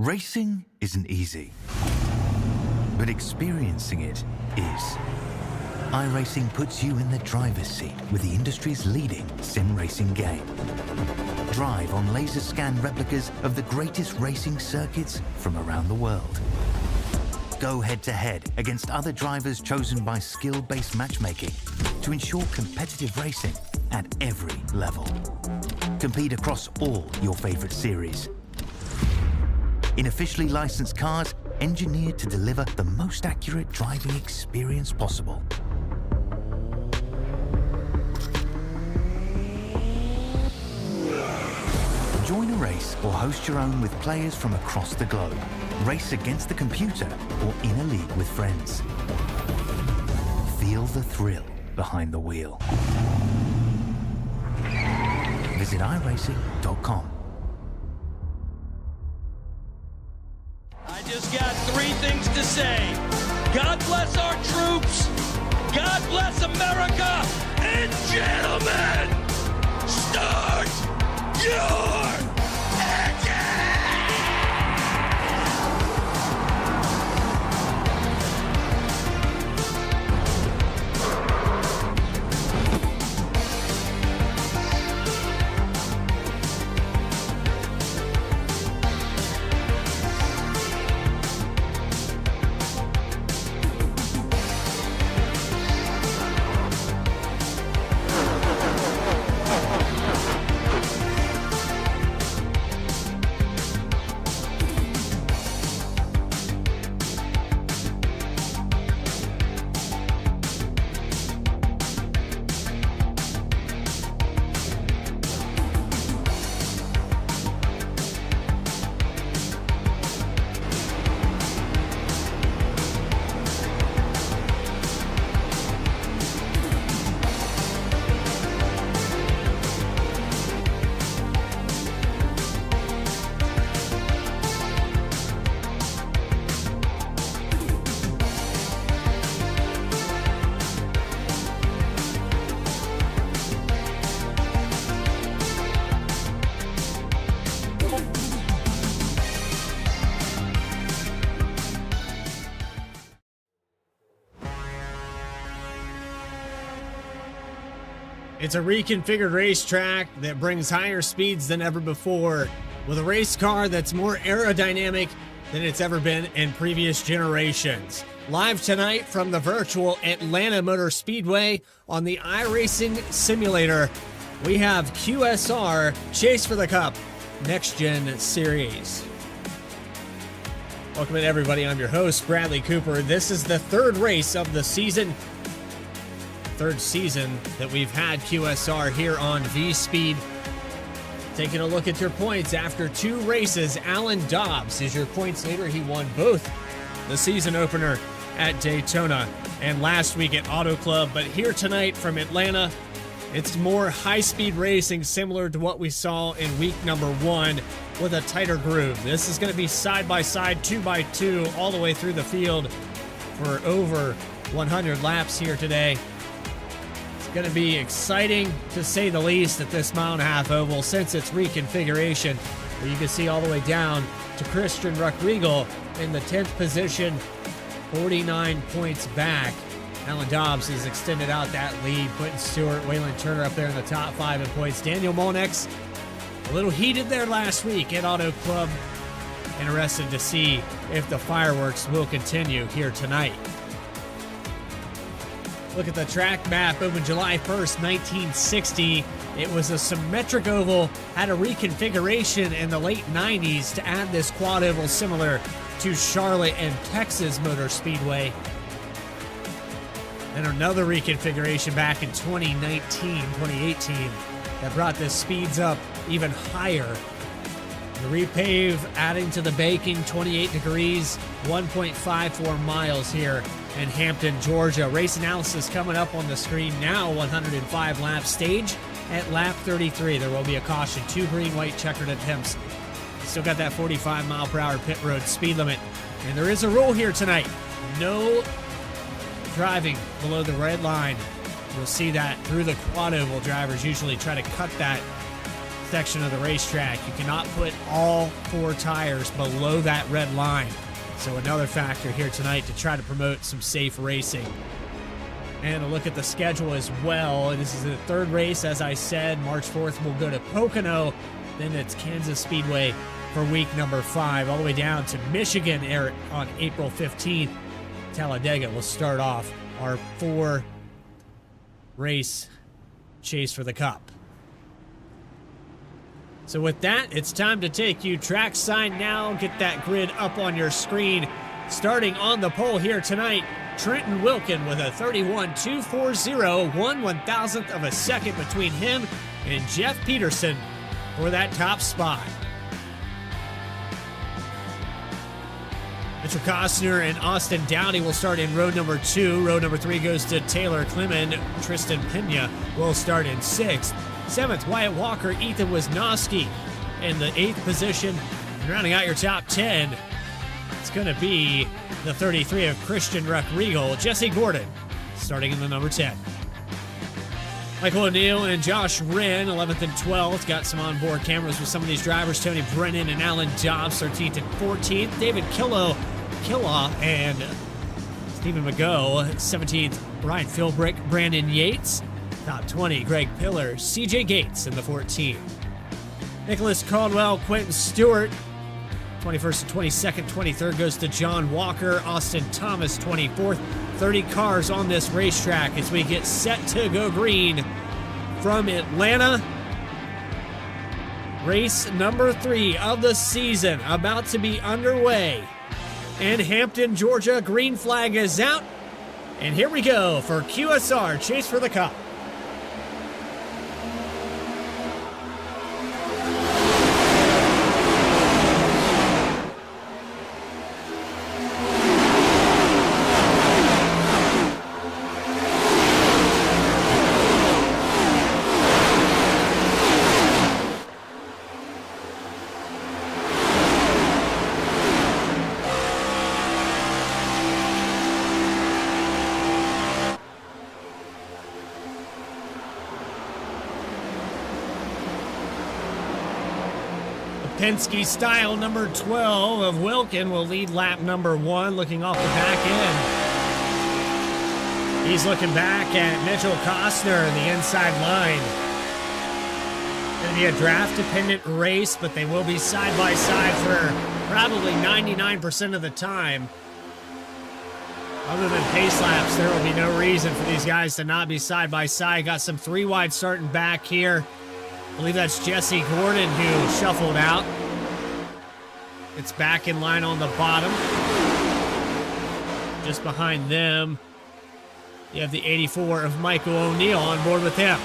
Racing isn't easy, but experiencing it is. iRacing puts you in the driver's seat with the industry's leading sim racing game. Drive on laser scan replicas of the greatest racing circuits from around the world. Go head-to-head against other drivers chosen by skill-based matchmaking to ensure competitive racing at every level. Compete across all your favorite series. In officially licensed cars, engineered to deliver the most accurate driving experience possible. Join a race or host your own with players from across the globe. Race against the computer or in a league with friends. Feel the thrill behind the wheel. Visit iRacing.com. I just got three things to say. God bless our troops. God bless America. And gentlemen, start your engine! It's a reconfigured racetrack that brings higher speeds than ever before, with a race car that's more aerodynamic than it's ever been in previous generations. Live tonight from the virtual Atlanta Motor Speedway on the iRacing Simulator, we have QSR Chase for the Cup Next Gen Series. Welcome in, everybody. I'm your host, Bradley Cooper. This is the third race of the season. Third season that we've had QSR here on V-Speed. Taking a look at your points after two races, Alan Dobbs is your points leader. He won both the season opener at Daytona and last week at Auto Club. But here tonight from Atlanta, it's more high-speed racing similar to what we saw in week number one with a tighter groove. This is going to be side-by-side, 2x2, all the way through the field for over 100 laps here today. Going to be exciting to say the least at this mile-and-a-half oval since its reconfiguration, where you can see all the way down to Christian Ruckriegel in the 10th position, 49 points back. Alan Dobbs has extended out that lead, putting Stewart, Waylon Turner up there in the top 5 in points. Daniel Molnex, a little heated there last week at Auto Club. Interested to see if the fireworks will continue here tonight. Look at the track map. Opened July 1st, 1960. It was a symmetric oval, had a reconfiguration in the late 90s to add this quad oval similar to Charlotte and Texas Motor Speedway. And another reconfiguration back in 2018 that brought the speeds up even higher. The repave adding to the baking, 28 degrees, 1.54 miles here in Hampton, Georgia. Race analysis coming up on the screen now. 105 lap stage at lap 33. There will be a caution. 2 green-white checkered attempts. Still got that 45 mile per hour pit road speed limit. And there is a rule here tonight. No driving below the red line. You'll see that through the quad oval. Drivers usually try to cut that section of the racetrack. You cannot put all 4 tires below that red line. So another factor here tonight to try to promote some safe racing. And a look at the schedule as well. This is the 3rd race, as I said. March 4th, we'll go to Pocono. Then it's Kansas Speedway for week number 5, all the way down to Michigan on April 15th. Talladega will start off our 4-race chase for the Cup. So with that, it's time to take you trackside now. Get that grid up on your screen. Starting on the pole here tonight, Trenton Wilkin with a 31.240, 1/1000th of a second between him and Jeff Peterson for that top spot. Mitchell Costner and Austin Dowdy will start in row number 2. Row number 3 goes to Taylor Clement. Tristan Pena will start in 6th. 7th, Wyatt Walker, Ethan Wisnowski in the 8th position. And rounding out your top 10, it's going to be the 33 of Christian Ruck-Regal, Jesse Gordon, starting in the number 10. Michael O'Neill and Josh Wren, 11th and 12th. Got some onboard cameras with some of these drivers. Tony Brennan and Alan Dobbs, 13th and 14th. David Killaw and Stephen McGough, 17th. Ryan Philbrick, Brandon Yates. Top 20, Greg Pillar, CJ Gates in the 14th. Nicholas Caldwell, Quentin Stewart, 21st and 22nd. 23rd goes to John Walker, Austin Thomas, 24th. 30 cars on this racetrack as we get set to go green from Atlanta. Race number 3 of the season about to be underway. In Hampton, Georgia, green flag is out. And here we go for QSR Chase for the Cup. Penske style number 12 of Wilkin will lead lap number 1, looking off the back end. He's looking back at Mitchell Costner in the inside line. Going to be a draft-dependent race, but they will be side by side for probably 99% of the time. Other than pace laps, there will be no reason for these guys to not be side by side. Got some 3 wide starting back here. I believe that's Jesse Gordon who shuffled out. It's back in line on the bottom. Just behind them, you have the 84 of Michael O'Neill on board with him.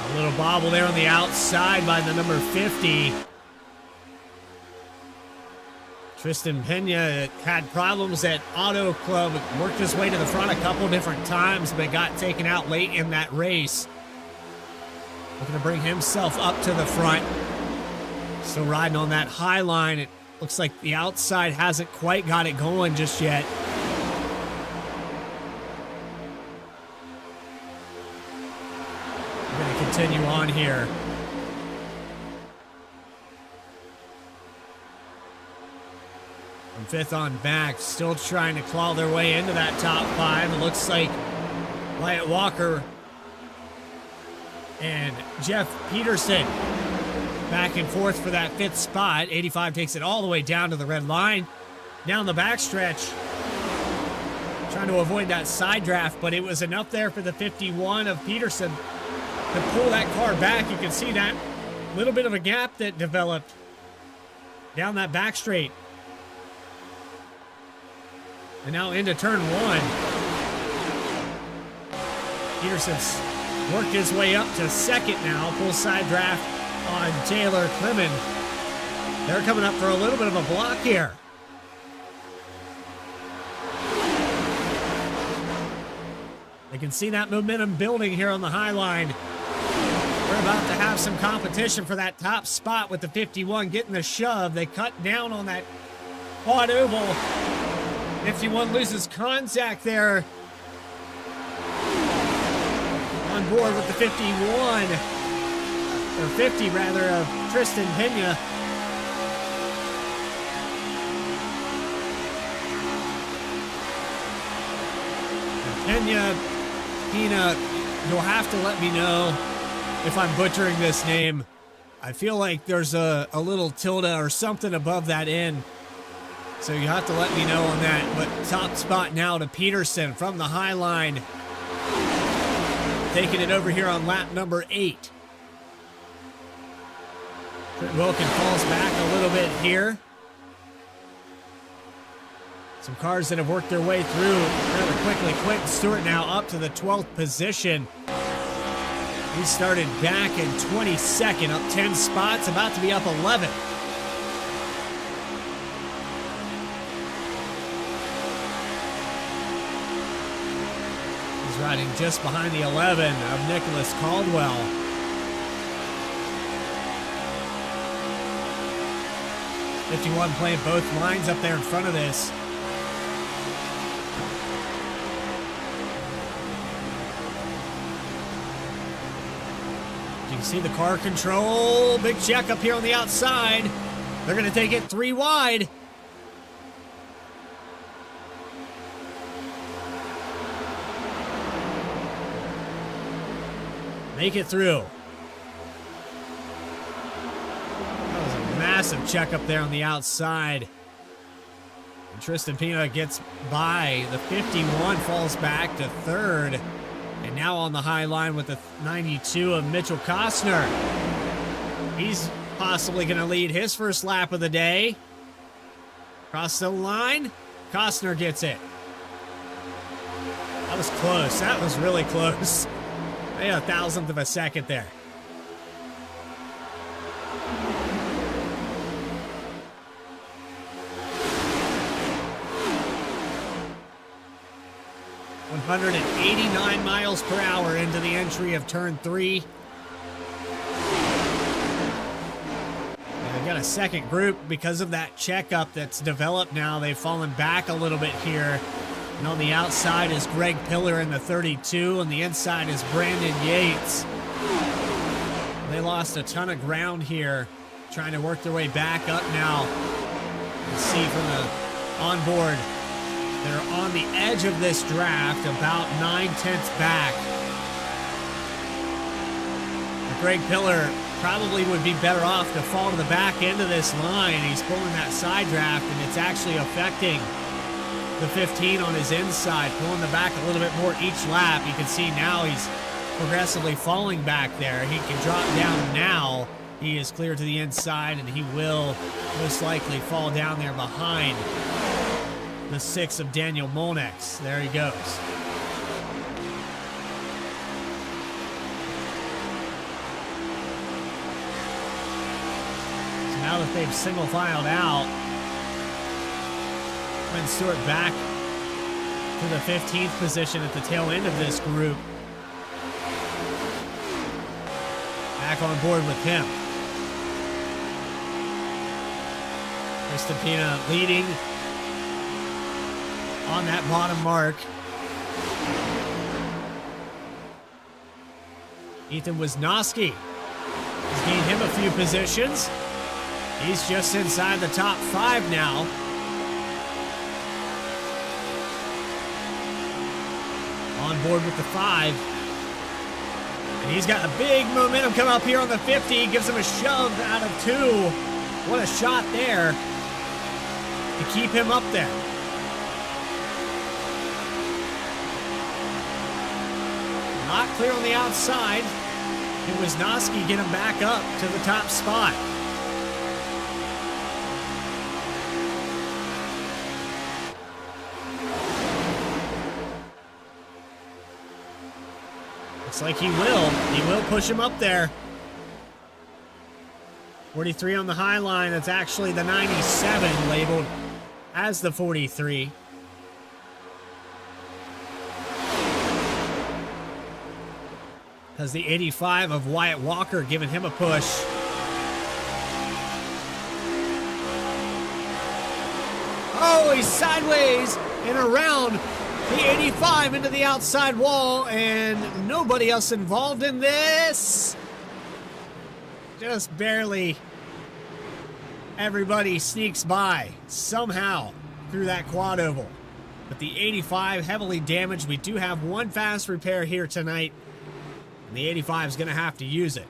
A little bobble there on the outside by the number 50. Tristan Pena had problems at Auto Club, worked his way to the front a couple different times, but got taken out late in that race. Looking to bring himself up to the front. Still riding on that high line. It looks like the outside hasn't quite got it going just yet. We're going to continue on here. From 5th on back, still trying to claw their way into that top 5. It looks like Wyatt Walker and Jeff Peterson back and forth for that 5th spot. 85 takes it all the way down to the red line. Down the backstretch, trying to avoid that side draft, but it was enough there for the 51 of Peterson to pull that car back. You can see that little bit of a gap that developed down that back straight. And now into turn 1. Peterson's worked his way up to 2nd now. Full side draft on Taylor Clement. They're coming up for a little bit of a block here. They can see that momentum building here on the high line. We're about to have some competition for that top spot with the 51 getting the shove. They cut down on that quad oval. 51 loses contact there. On board with the 51, or 50 rather, of Tristan Pena. Pena, you'll have to let me know if I'm butchering this name. I feel like there's a little tilde or something above that N. So you have to let me know on that. But top spot now to Peterson from the high line. Taking it over here on lap number 8. Trent Wilkin falls back a little bit here. Some cars that have worked their way through rather quickly. Quentin Stewart now up to the 12th position. He started back in 22nd, up 10 spots, about to be up 11. He's riding just behind the 11 of Nicholas Caldwell. '51 playing both lines up there in front of this. You can see the car control. Big check up here on the outside. They're going to take it 3 wide. Make it through. That was a massive check up there on the outside. And Tristan Pena gets by. The 51 falls back to 3rd. And now on the high line with the 92 of Mitchell Costner. He's possibly going to lead his first lap of the day. Across the line, Costner gets it. That was close. That was really close. They had a thousandth of a second there. .189 miles per hour into the entry of turn 3. And they've got a second group because of that checkup that's developed now. They've fallen back a little bit here. And on the outside is Greg Pillar in the 32, and the inside is Brandon Yates. They lost a ton of ground here, trying to work their way back up now. You can see from the onboard, they're on the edge of this draft, about 9/10 back. And Greg Pillar probably would be better off to fall to the back end of this line. He's pulling that side draft, and it's actually affecting the 15 on his inside, pulling the back a little bit more each lap. You can see now he's progressively falling back there. He can drop down now. He is clear to the inside, and he will most likely fall down there behind the 6 of Daniel Molnex. There he goes. So now that they've single filed out, Quinn Stewart back to the 15th position at the tail end of this group. Back on board with him. Tristan Pena leading on that bottom mark. Ethan Wisnowski has gained him a few positions. He's just inside the top 5 now. On board with the 5. And he's got a big momentum coming up here on the 50. Gives him a shove out of 2. What a shot there to keep him up there. Not clear on the outside. And Wisnowski get him back up to the top spot. Looks like he will. He will push him up there. 43 on the high line. That's actually the 97 labeled as the 43. Has the 85 of Wyatt Walker giving him a push. Oh, he's sideways and around the 85 into the outside wall, and nobody else involved in this. Just barely. Everybody sneaks by somehow through that quad oval. But the 85 heavily damaged. We do have one fast repair here tonight, and the 85 is going to have to use it.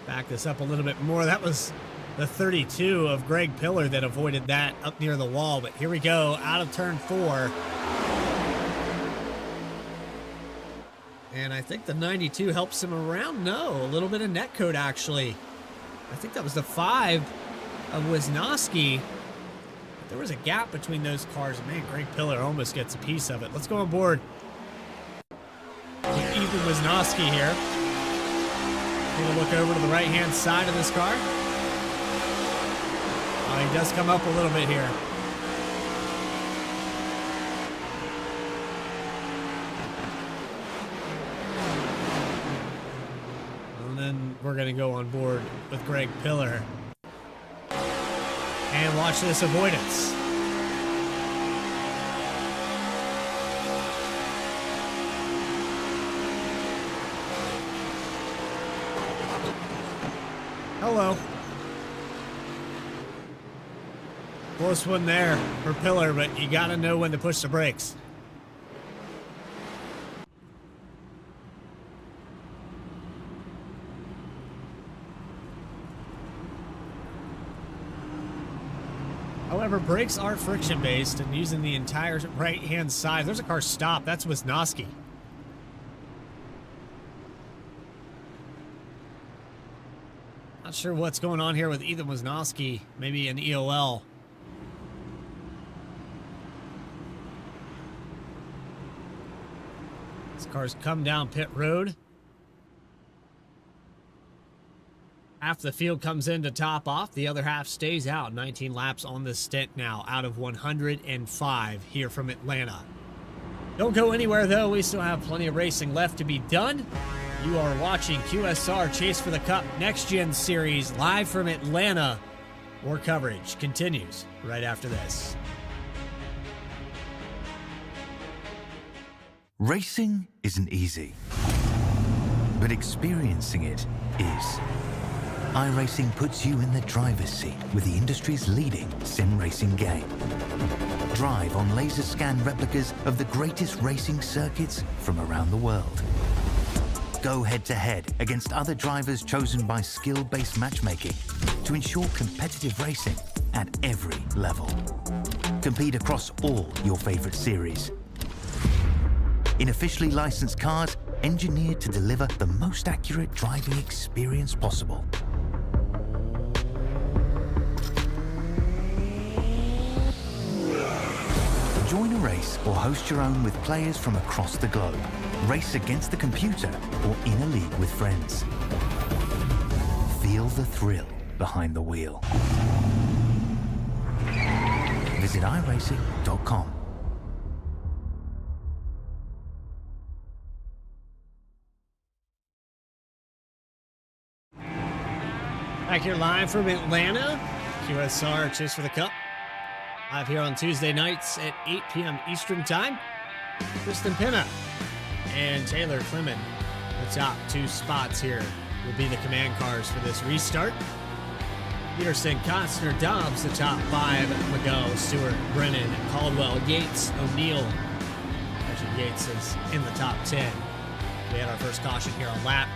Back this up a little bit more. That was the 32 of Greg Pillar that avoided that up near the wall. But here we go, out of turn 4. And I think the 92 helps him around. No, a little bit of netcode actually. I think that was the 5 of Wisnowski. There was a gap between those cars. Man, Greg Pillar almost gets a piece of it. Let's go on board with Ethan Wisnowski here. We'll look over to the right-hand side of this car. Oh, he does come up a little bit here. And then we're going to go on board with Greg Pillar. And watch this avoidance. Hello. Close one there for Pillar, but you gotta know when to push the brakes. However, brakes are friction based and using the entire right hand side. There's a car stop. That's Wisnowski. Not sure what's going on here with Ethan Wisnowski. Maybe an EOL. This car's come down pit road. Half the field comes in to top off. The other half stays out. 19 laps on this stint now out of 105 here from Atlanta. Don't go anywhere, though. We still have plenty of racing left to be done. You are watching QSR Chase for the Cup Next Gen Series live from Atlanta. More coverage continues right after this. Racing isn't easy, but experiencing it is. iRacing puts you in the driver's seat with the industry's leading sim racing game. Drive on laser scan replicas of the greatest racing circuits from around the world. Go head-to-head against other drivers chosen by skill-based matchmaking to ensure competitive racing at every level. Compete across all your favorite series. In officially licensed cars, engineered to deliver the most accurate driving experience possible. Join a race or host your own with players from across the globe. Race against the computer or in a league with friends. Feel the thrill behind the wheel. Visit iRacing.com. Back here live from Atlanta, QSR Chase for the Cup. Live here on Tuesday nights at 8 p.m. Eastern Time. Kristen Pinna and Taylor Clement, the top 2 spots here, will be the command cars for this restart. Peterson, Costner, Dobbs, the top 5. McGough, Stewart, Brennan, Caldwell, Yates, O'Neill. Actually, Yates is in the top 10. We had our first caution here on lap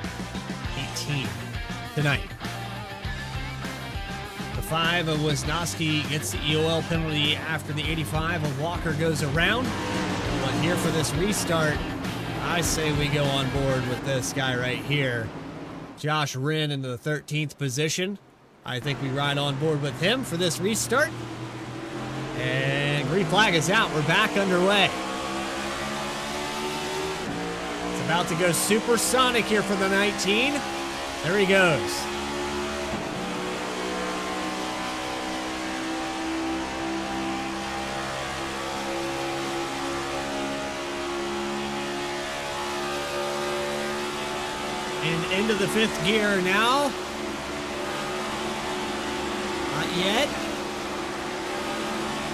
18 tonight. The 5 of Wisnowski gets the EOL penalty after the 85 of Walker goes around. But here for this restart, I say we go on board with this guy right here. Josh Wren into the 13th position. I think we ride on board with him for this restart. And green flag is out. We're back underway. It's about to go supersonic here for the 19. There he goes. the 5th gear now. Not yet.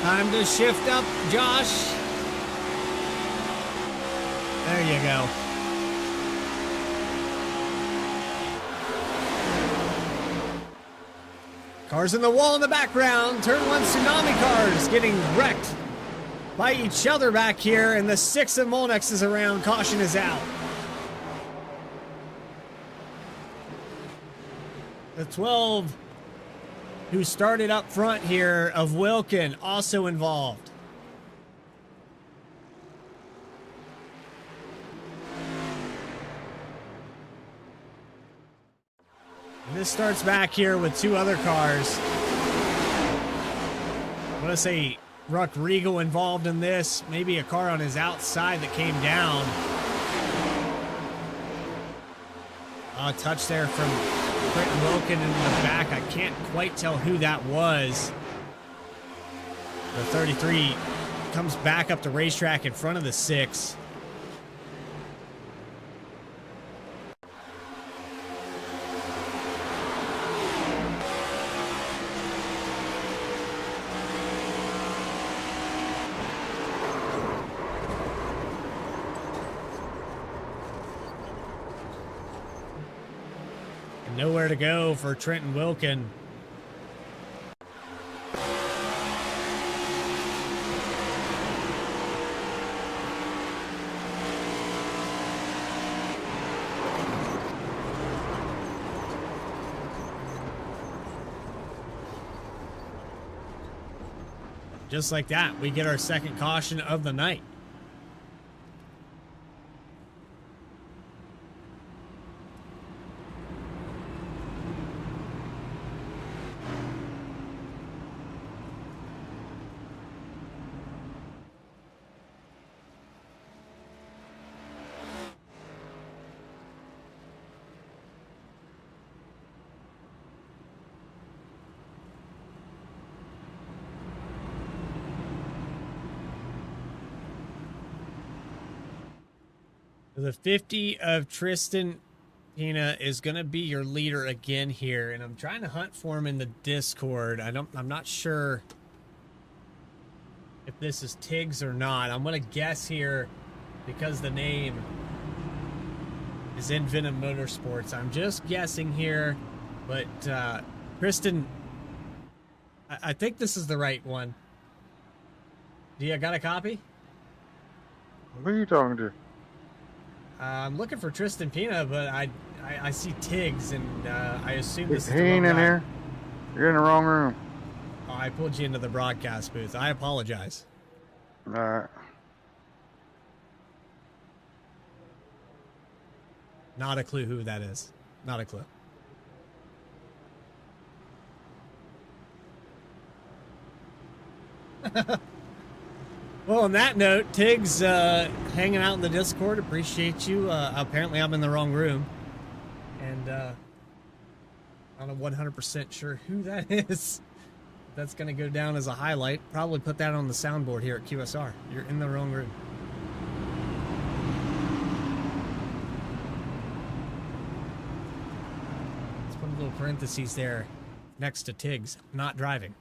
Time to shift up, Josh. There you go. Cars in the wall in the background. Turn 1 tsunami cars getting wrecked by each other back here. And the 6 of Molnex is around. Caution is out. The 12 who started up front here of Wilkin also involved. And this starts back here with 2 other cars. I want to say Ruck Regal involved in this. Maybe a car on his outside that came down. A touch there from Britton Wilkin in the back. I can't quite tell who that was. The 33 comes back up the racetrack in front of the 6. Nowhere to go for Trenton Wilkin. Just like that, we get our second caution of the night. The 50 of Tristan Pina is going to be your leader again here, and I'm trying to hunt for him in the Discord. I'm not sure if this is Tiggs or not. I'm going to guess here because the name is in Venom Motorsports. I'm just guessing here, but Tristan, I think this is the right one. Do you got a copy? Who are you talking to? I'm looking for Tristan Pina, but I see Tiggs, and I assume this is He the ain't wrong in guy. here. You're in the wrong room. Oh, I pulled you into the broadcast booth. I apologize. All right. Not a clue who that is. Not a clue. Well, on that note, Tiggs hanging out in the Discord. Appreciate you. Apparently, I'm in the wrong room. And I'm not 100% sure who that is. That's going to go down as a highlight. Probably put that on the soundboard here at QSR. You're in the wrong room. Let's put a little parentheses there next to Tiggs not driving.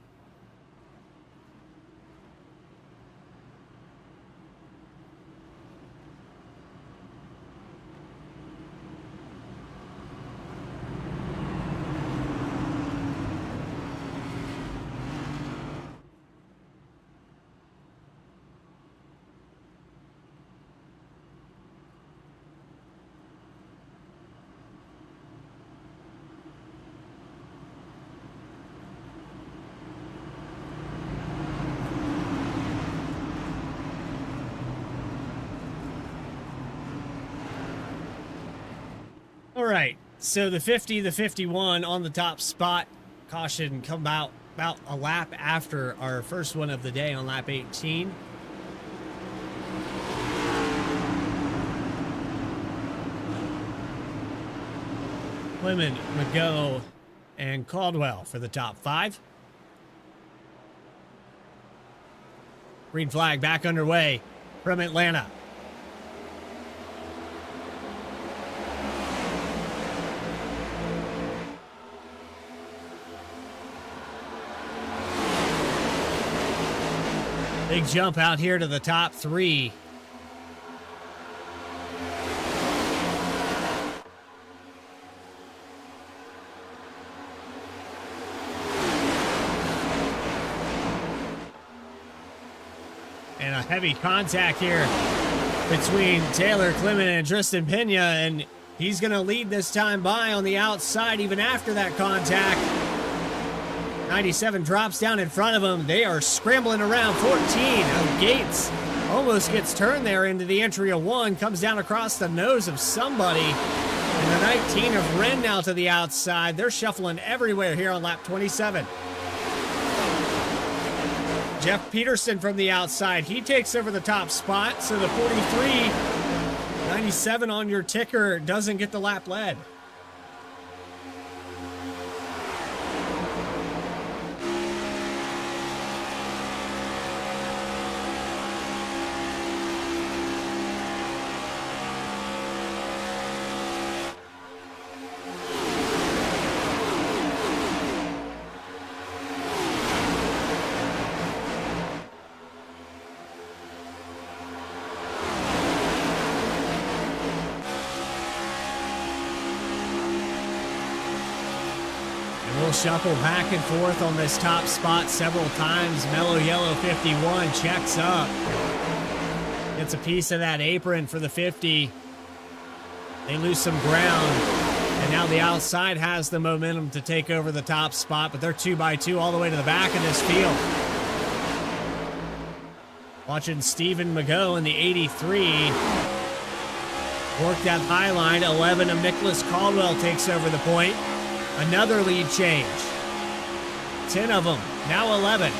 All right, so the 50, the 51 on the top spot. Caution come out about a lap after our first one of the day on lap 18. Clement, McGough, and Caldwell for the top 5. Green flag back underway from Atlanta. Big jump out here to the top 3. And a heavy contact here between Taylor Clement and Tristan Pena, and he's going to lead this time by on the outside even after that contact. 97 drops down in front of him. They are scrambling around 14. Gates almost gets turned there into the entry of 1, comes down across the nose of somebody. And the 19 of Wren now to the outside. They're shuffling everywhere here on lap 27. Jeff Peterson from the outside. He takes over the top spot. So the 43, 97 on your ticker doesn't get the lap led. We'll shuffle back and forth on this top spot several times. Mellow Yellow 51 checks up. Gets a piece of that apron for the 50. They lose some ground. And now the outside has the momentum to take over the top spot, but they're 2x2 all the way to the back of this field. Watching Stephen McGough in the 83. Work that high line. 11 of Nicholas Caldwell takes over the point. Another lead change. 10 of them, now 11.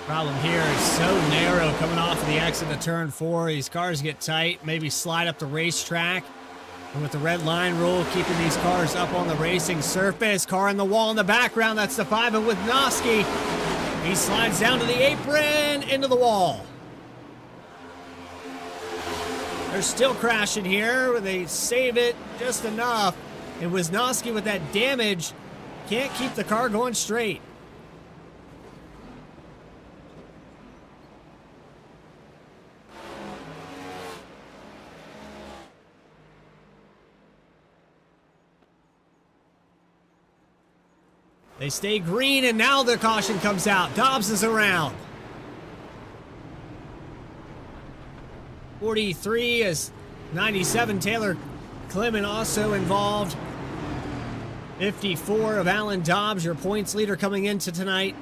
Problem here is so narrow coming off of the exit of turn 4. These cars get tight, maybe slide up the racetrack. And with the red line rule, keeping these cars up on the racing surface. Car in the wall in the background, that's the 5 of Wisnowski. He slides down to the apron, into the wall. They're still crashing here. They save it just enough. And Wisnowski with that damage can't keep the car going straight. They stay green, and now the caution comes out. Dobbs is around. 43 is 97. Taylor Clement also involved. 54 of Alan Dobbs, your points leader coming into tonight.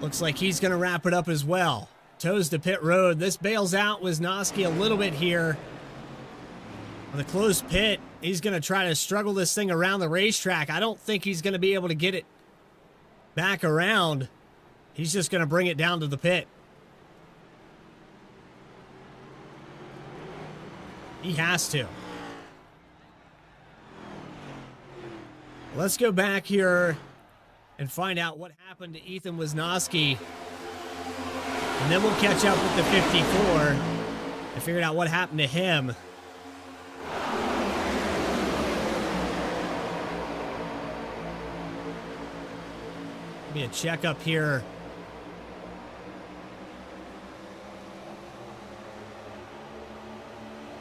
Looks like he's going to wrap it up as well. Toes to pit road. This bails out Wisnowski a little bit here. On the closed pit, he's going to try to struggle this thing around the racetrack. I don't think he's going to be able to get it back around. He's just going to bring it down to the pit. He has to. Let's go back here and find out what happened to Ethan Wisnowski. And then we'll catch up with the 54 and figure out what happened to him. Be a checkup here.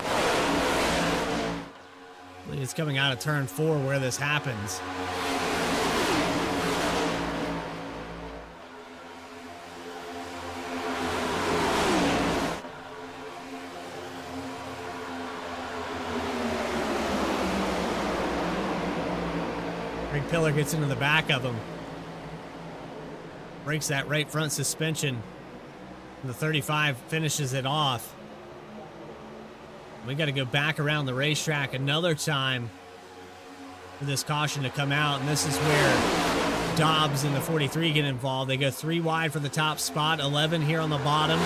I believe it's coming out of turn 4 where this happens. Greg Pillar gets into the back of him. Breaks that right front suspension. And the 35 finishes it off. We got to go back around the racetrack another time for this caution to come out. And this is where Dobbs and the 43 get involved. They go 3 wide for the top spot. 11 here on the bottom.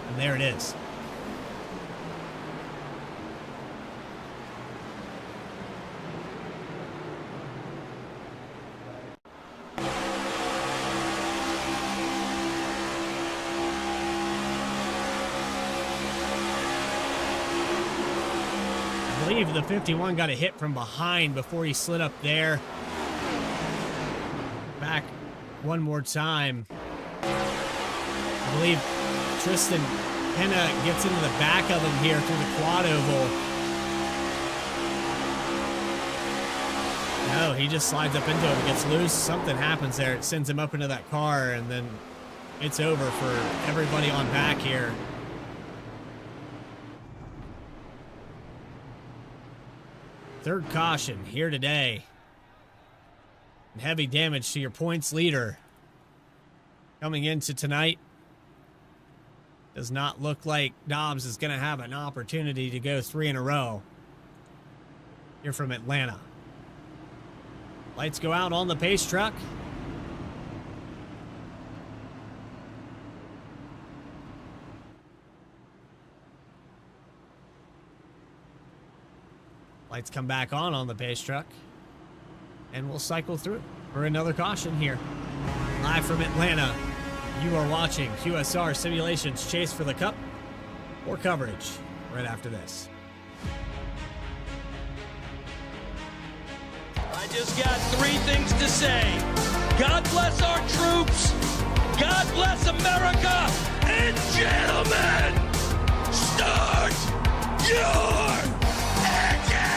And there it is. believe the 51 got a hit from behind before he slid up there. Back one more time. I believe Tristan Henna gets into the back of him here through the quad oval. No, he just slides up into him, gets loose. Something happens there. It sends him up into that car, and then it's over for everybody on back here. Third caution here today. And heavy damage to your points leader. Coming into tonight. Does not look like Dobbs is going to have an opportunity to go 3 in a row. Here from Atlanta. Lights go out on the pace truck. Lights come back on the pace truck. And we'll cycle through for another caution here. Live from Atlanta, you are watching QSR Simulations Chase for the Cup. More coverage right after this. I just got 3 things to say. God bless our troops. God bless America. And gentlemen, start your engine!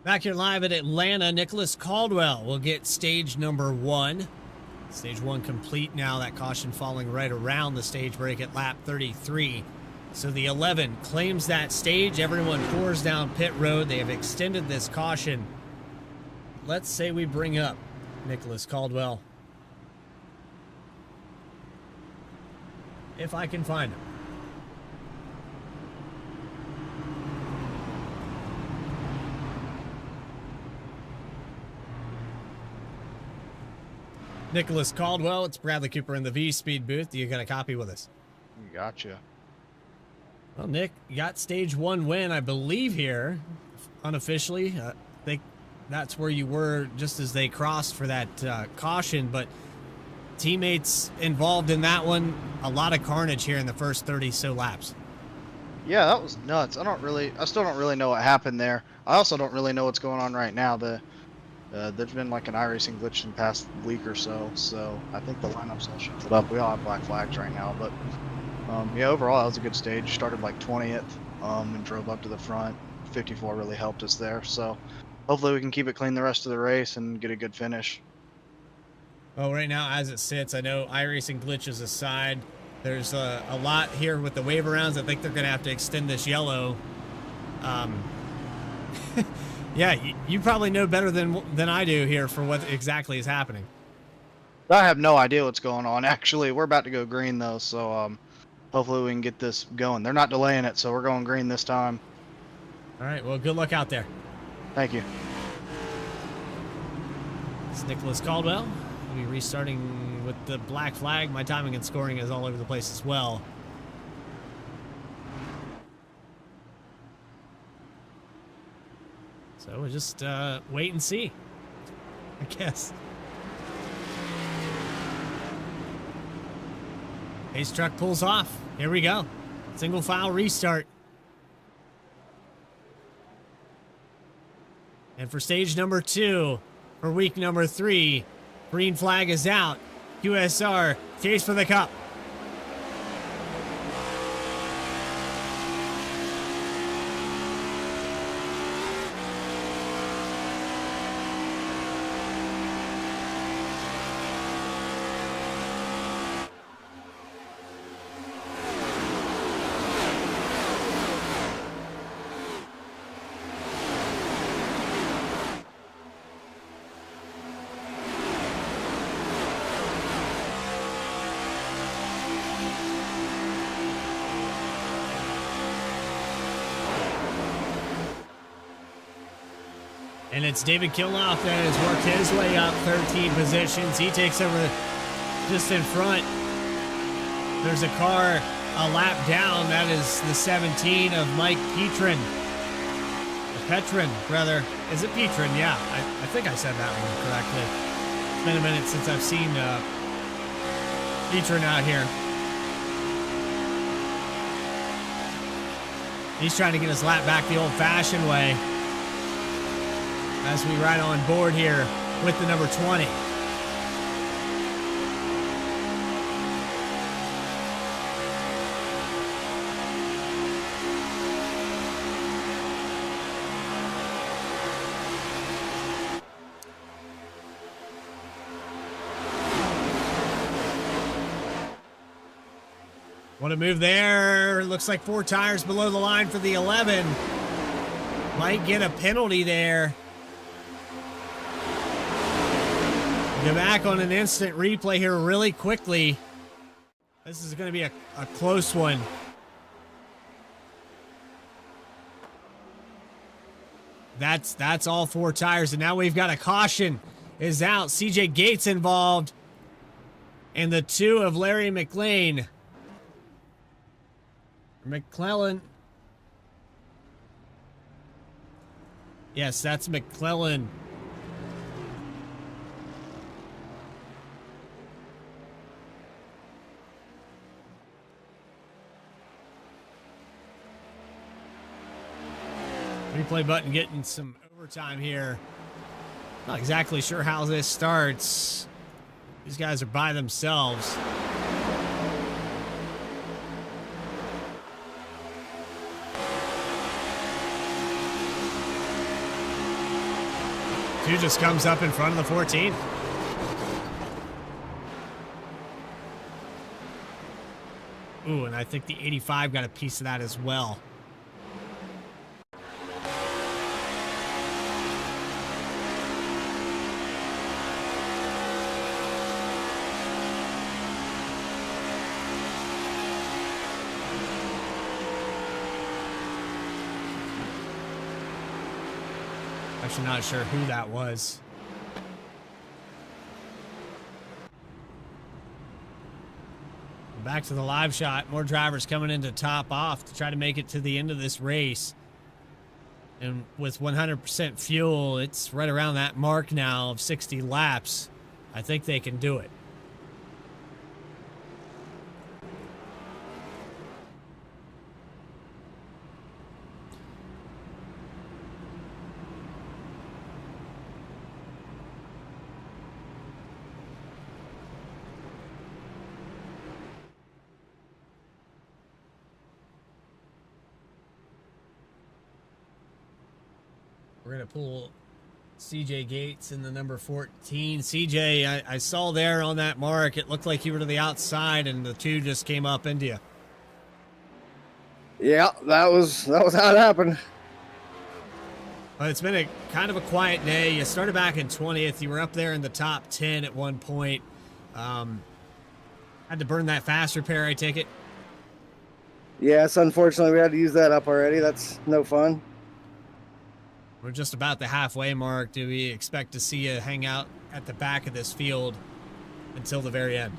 Back here live at Atlanta, Nicholas Caldwell will get stage number 1. Stage 1 complete now. That caution falling right around the stage break at lap 33. So the 11 claims that stage. Everyone pours down pit road. They have extended this caution. Let's say we bring up Nicholas Caldwell. If I can find him. Nicholas Caldwell, it's Bradley Cooper in the V-Speed booth. You got a copy with us? Gotcha. Well, Nick, you got stage 1 win, I believe, here, unofficially. I think that's where you were just as they crossed for that caution, but teammates involved in that one, a lot of carnage here in the first 30 so laps. Yeah, that was nuts. I still don't really know what happened there. I also don't really know what's going on right now. There's been like an iRacing glitch in the past week or so I think the lineup's all shuffled up. We all have black flags right now, but yeah, overall that was a good stage. Started like 20th and drove up to the front. 54 really helped us there, so hopefully we can keep it clean the rest of the race and get a good finish. Well, right now as it sits, I know iRacing glitches aside, there's a lot here with the wave arounds. I think they're gonna have to extend this yellow. Yeah, you probably know better than I do here for what exactly is happening. I have no idea what's going on. Actually, we're about to go green though, so hopefully we can get this going. They're not delaying it, so we're going green this time. All right, well, good luck out there. Thank you. It's Nicholas Caldwell. We'll be restarting with the black flag. My timing and scoring is all over the place as well. So we'll just wait and see, I guess. Ace truck pulls off. Here we go. Single file restart. And for stage number 2, for week number 3, green flag is out. QSR, chase for the cup. And it's David Kilnoff that has worked his way up 13 positions. He takes over just in front. There's a car a lap down. That is the 17 of Mike Petrin. Petrin, rather. Is it Petrin? Yeah, I think I said that one correctly. It's been a minute since I've seen Petrin out here. He's trying to get his lap back the old-fashioned way as we ride on board here with the number 20. What a move there. Looks like 4 tires below the line for the 11. Might get a penalty there. Go back on an instant replay here really quickly. This is going to be a close one. That's all 4 tires, and now we've got a caution is out. CJ Gates involved, and the 2 of Larry McLean. McClellan. Yes, that's McClellan. Replay button getting some overtime here. Not exactly sure how this starts. These guys are by themselves. Two just comes up in front of the 14. Ooh, and I think the 85 got a piece of that as well. Actually not sure who that was. Back to the live shot. More drivers coming in to top off to try to make it to the end of this race. And with 100% fuel, it's right around that mark now of 60 laps. I think they can do it. We're going to pull CJ Gates in the number 14. CJ, I saw there on that mark, it looked like you were to the outside and the 2 just came up into you. Yeah, that was how it happened. Well, it's been a kind of a quiet day. You started back in 20th. You were up there in the top 10 at one point. Had to burn that fast repair, I take it? Yes, unfortunately, we had to use that up already. That's no fun. We're just about the halfway mark. Do we expect to see you hang out at the back of this field until the very end?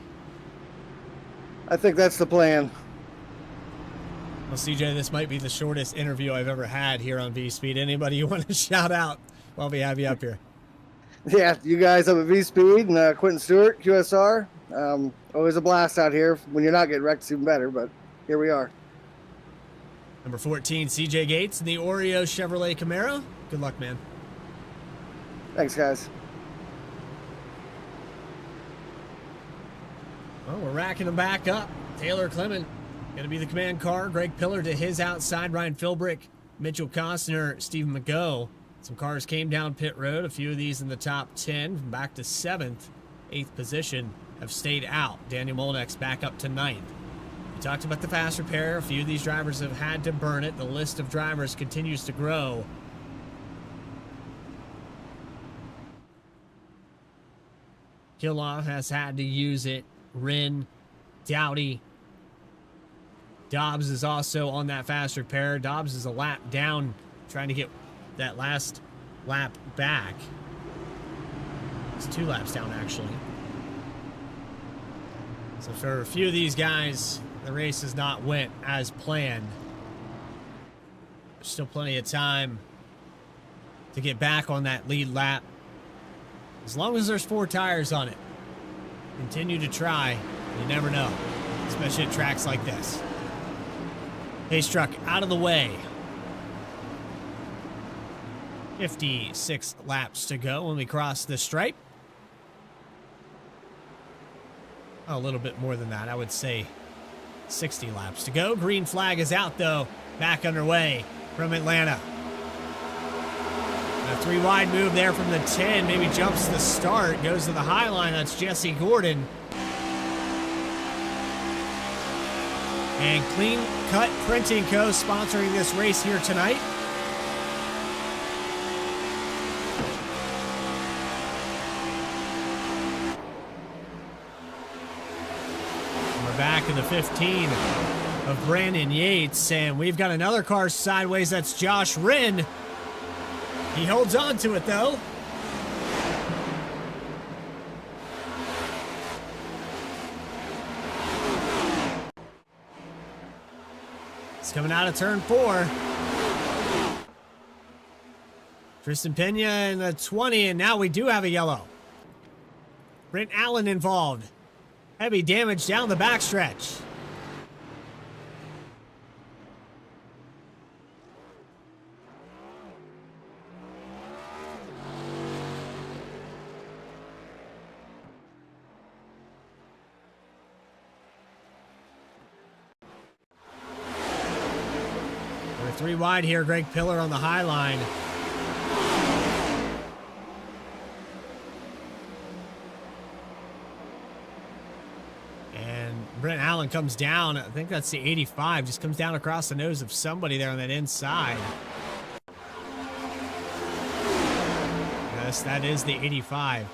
I think that's the plan. Well, CJ, this might be the shortest interview I've ever had here on V-Speed. Anybody you want to shout out while we have you up here? Yeah, you guys up at V-Speed and Quentin Stewart, QSR. Always a blast out here. When you're not getting wrecked, it's even better, but here we are. Number 14, CJ Gates in the Oreo Chevrolet Camaro. Good luck, man. Thanks, guys. Well, we're racking them back up. Taylor Clement going to be the command car. Greg Pillar to his outside. Ryan Philbrick, Mitchell Costner, Stephen McGough. Some cars came down pit road. A few of these in the top 10. From back to 7th, 8th position have stayed out. Daniel Molnex back up to 9th. We talked about the fast repair. A few of these drivers have had to burn it. The list of drivers continues to grow. Killaw has had to use it. Wren, Dowdy. Dobbs is also on that fast repair. Dobbs is a lap down, trying to get that last lap back. It's 2 laps down, actually. So for a few of these guys, the race has not went as planned. There's still plenty of time to get back on that lead lap. As long as there's 4 tires on it, continue to try. You never know, especially at tracks like this. Pace truck out of the way. 56 laps to go when we cross the stripe. A little bit more than that. I would say 60 laps to go. Green flag is out, though. Back underway from Atlanta. A 3 wide move there from the 10. Maybe jumps the start. Goes to the high line. That's Jesse Gordon. And Clean Cut Printing Co. sponsoring this race here tonight. We're back in the 15 of Brandon Yates, and we've got another car sideways. That's Josh Wren. He holds on to it, though. It's coming out of turn 4. Tristan Pena in the 20, and now we do have a yellow. Brent Allen involved. Heavy damage down the backstretch. We're 3 wide here. Greg Pillar on the high line. Brent Allen comes down. I think that's the 85. Just comes down across the nose of somebody there on that inside. Yes, that is the 85.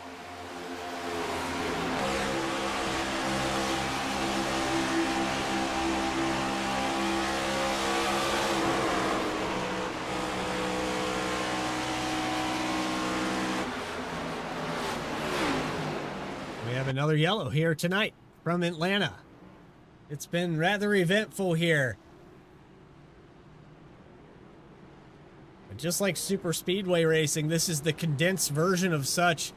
We have another yellow here tonight from Atlanta. It's been rather eventful here. But just like super speedway racing, this is the condensed version of such.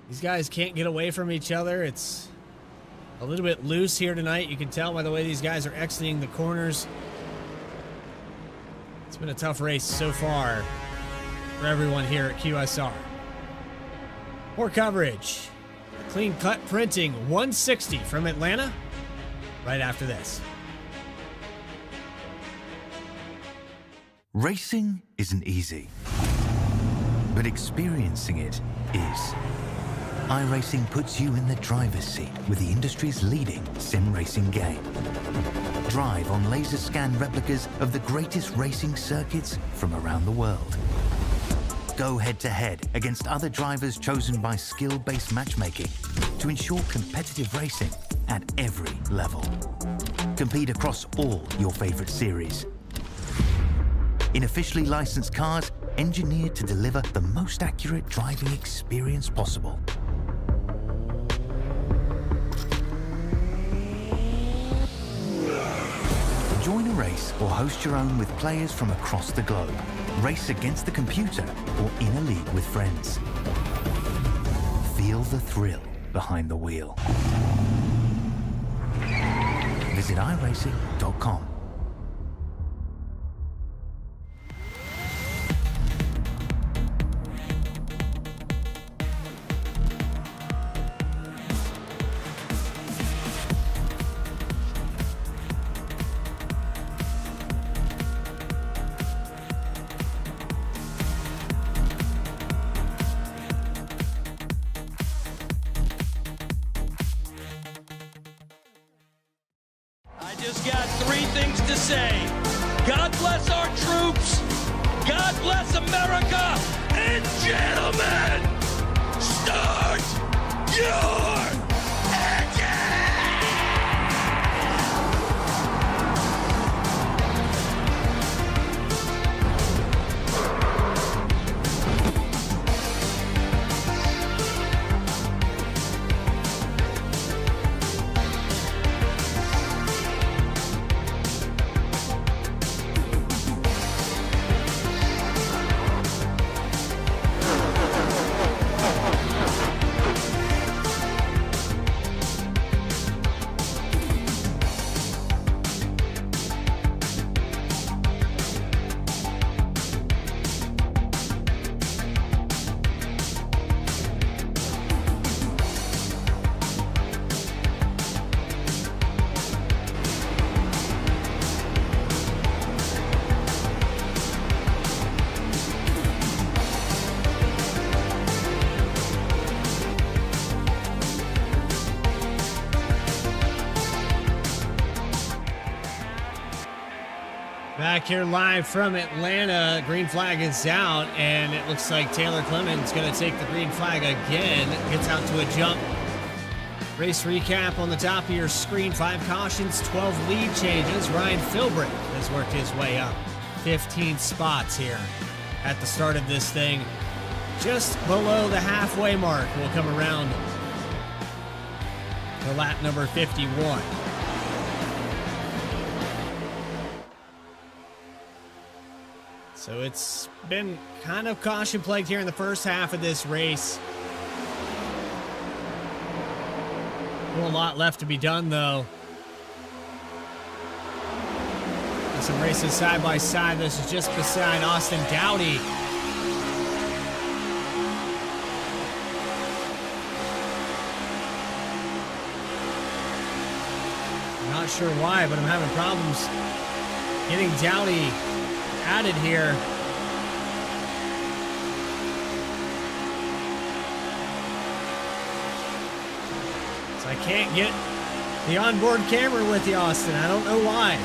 These guys can't get away from each other. It's a little bit loose here tonight. You can tell by the way these guys are exiting the corners. It's been a tough race so far for everyone here at QSR. More coverage. Clean Cut Printing 160 from Atlanta. Right after this. Racing isn't easy, but experiencing it is. iRacing puts you in the driver's seat with the industry's leading sim racing game. Drive on laser scan replicas of the greatest racing circuits from around the world. Go head-to-head against other drivers chosen by skill-based matchmaking to ensure competitive racing at every level. Compete across all your favorite series. In officially licensed cars, engineered to deliver the most accurate driving experience possible. Join a race or host your own with players from across the globe. Race against the computer or in a league with friends. Feel the thrill behind the wheel. Visit iRacing.com. I just got three things to say. God bless our troops. God bless America. And gentlemen, start your engine! Back here live from Atlanta, green flag is out, and it looks like Taylor Clemens going to take the green flag again. Gets out to a jump. Race recap on the top of your screen. 5 cautions, 12 lead changes. Ryan Philbrick has worked his way up 15 spots here at the start of this thing. Just below the halfway mark. We'll come around to lap number 51. So it's been kind of caution plagued here in the first half of this race. Still a lot left to be done, though. And some races side by side. This is just beside Austin Dowdy. Not sure why, but I'm having problems getting Dowdy added here. So I can't get the onboard camera with you, Austin. I don't know why.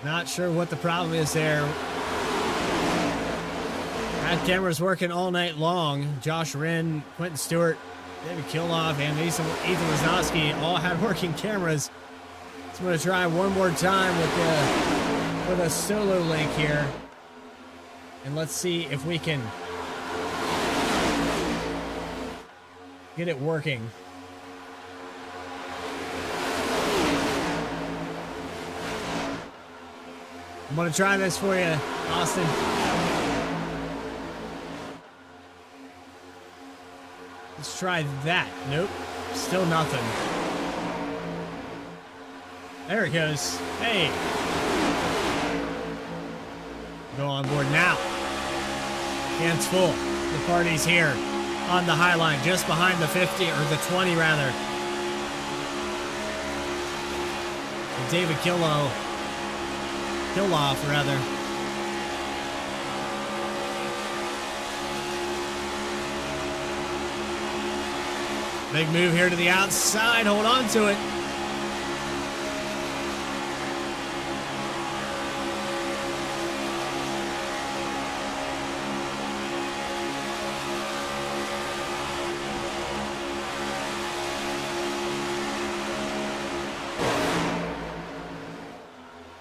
Not sure what the problem is there. That camera's working all night long. Josh Wren, Quentin Stewart, David Kiloff, and Ethan Wisnowski all had working cameras. So I'm going to try one more time with a solo link here. And let's see if we can get it working. I'm going to try this for you, Austin. Let's try that. Nope. Still nothing. There it goes. Hey. Go on board now. Hands full. The party's here on the high line, just behind the 50, or the 20 rather. And David Kiloff rather. Big move here to the outside. Hold on to it.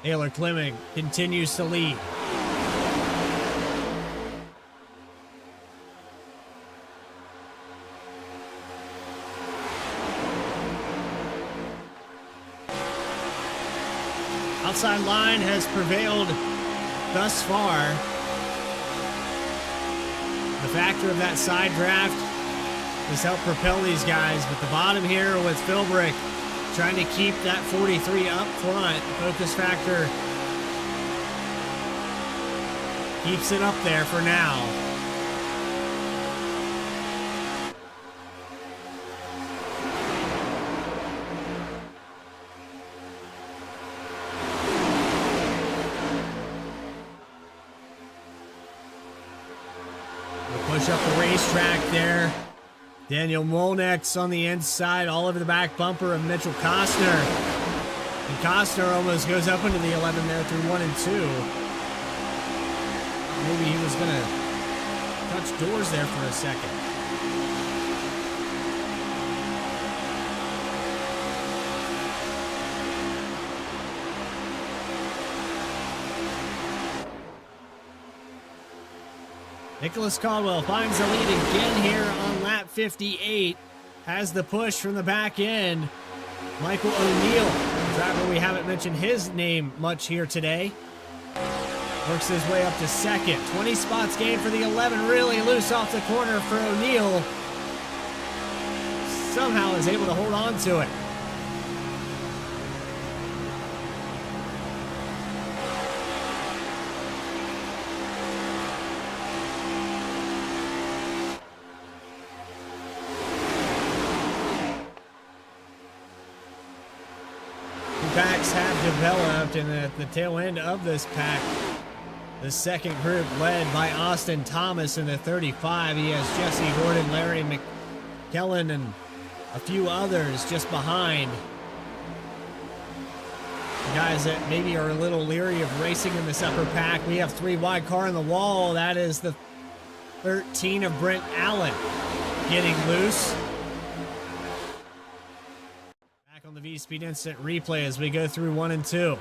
Taylor Clemming continues to lead. Outside line has prevailed thus far. The factor of that side draft has helped propel these guys, but the bottom here with Philbrick trying to keep that 43 up front. Focus factor keeps it up there for now. Push up the racetrack there. Daniel Molnex on the inside, all over the back bumper of Mitchell Costner. And Costner almost goes up into the 11 there through 1 and 2. Maybe he was going to touch doors there for a second. Nicholas Caldwell finds the lead again here on lap 58. Has the push from the back end. Michael O'Neill, driver we haven't mentioned his name much here today, works his way up to second. 20 spots gained for the 11, really loose off the corner for O'Neill. Somehow is able to hold on to it. Packs have developed, and at the tail end of this pack, the second group led by Austin Thomas in the 35. He has Jesse Gordon, Larry McKellen, and a few others just behind. The guys that maybe are a little leery of racing in this upper pack. We have 3 wide, car on the wall. That is the 13 of Brent Allen getting loose. On the V-Speed Instant Replay as we go through 1 and 2.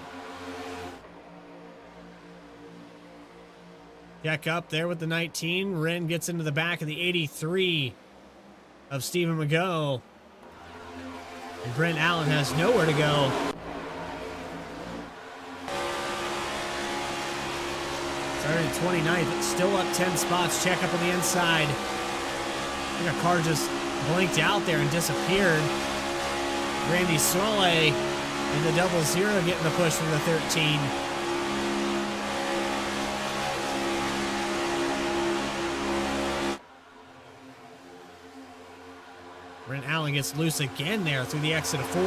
Check up there with the 19. Wren gets into the back of the 83 of Stephen McGough. And Brent Allen has nowhere to go. Started 29th, still up 10 spots. Check up on the inside. I think a car just blinked out there and disappeared. Randy Swale in the 00 getting the push from the 13. Brent Allen gets loose again there through the exit of 4.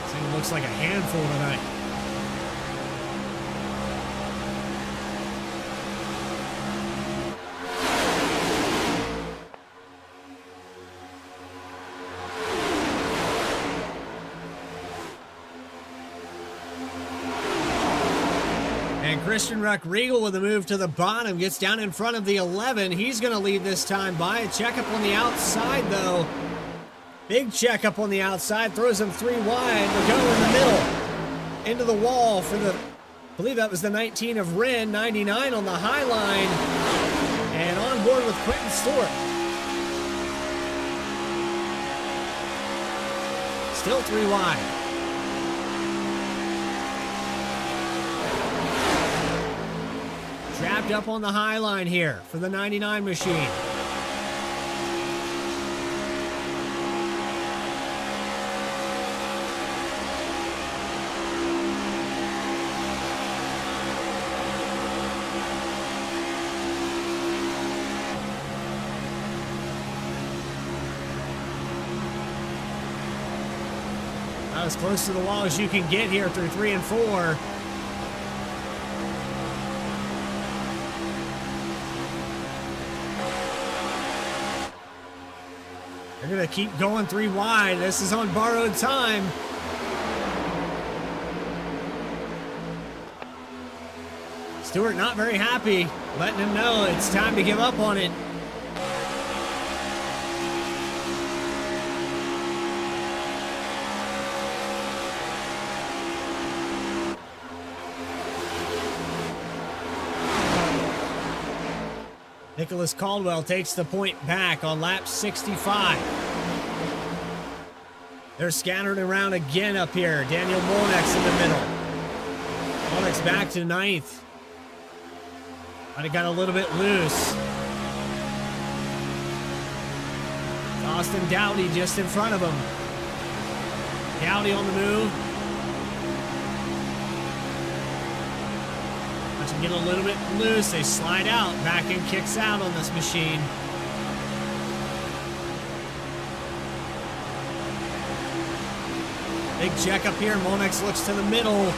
This thing looks like a handful tonight. Christian Ruck-Regal with a move to the bottom, gets down in front of the 11. He's going to lead this time by a checkup on the outside, though. Big checkup on the outside, throws him 3 wide. We'll go in the middle, into the wall for the, I believe that was the 19 of Wren, 99 on the high line, and on board with Quentin Stewart. Still 3 wide. Trapped up on the high line here for the 99 machine. About as close to the wall as you can get here through 3 and 4. They're going to keep going 3 wide. This is on borrowed time. Stewart not very happy, letting him know it's time to give up on it. Nicholas Caldwell takes the point back on lap 65. They're scattering around again up here. Daniel Molnex in the middle. Molnex back to 9th. Might have got a little bit loose. Austin Dowdy just in front of him. Dowdy on the move. Watch him get a little bit loose. They slide out. Back and kicks out on this machine. Big check up here. Monex looks to the middle.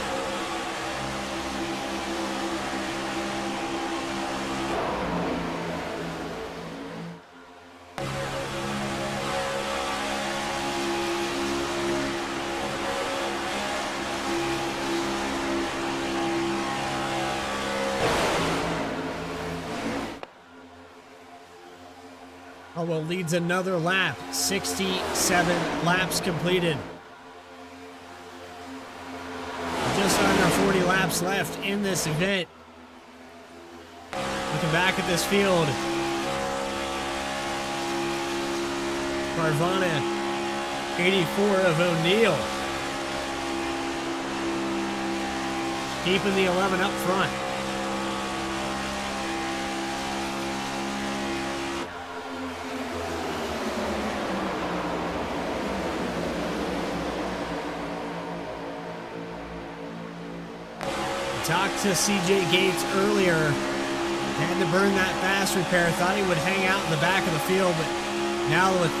Caldwell leads another lap. 67 laps completed. Just under 40 laps left in this event. Looking back at this field. Carvana, 84 of O'Neill. Keeping the 11 up front. Talked to CJ Gates earlier. Had to burn that fast repair. Thought he would hang out in the back of the field, but now with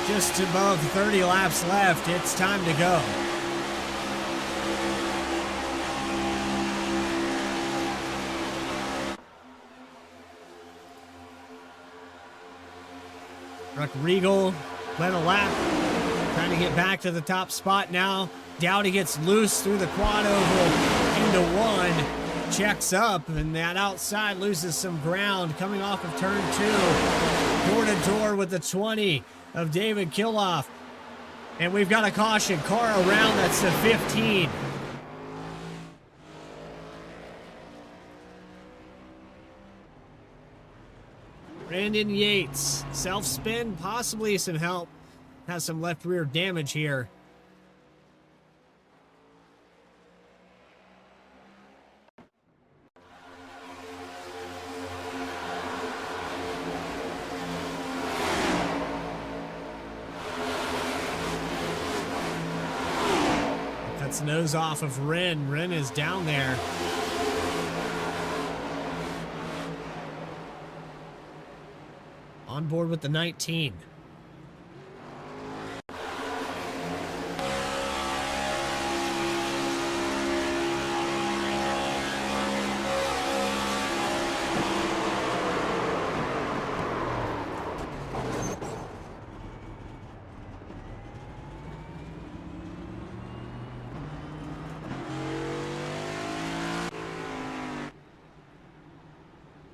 just above 30 laps left, it's time to go. Ruck Regal led a lap. Trying to get back to the top spot now. Dowdy gets loose through the quad oval into one. Checks up, and that outside loses some ground coming off of turn 2. Door to door with the 20 of David Kiloff. And we've got a caution. Car around, that's the 15. Brandon Yates. Self-spin, possibly some help. Has some left rear damage here. Cuts nose off of Wren. Wren is down there. On board with the 19.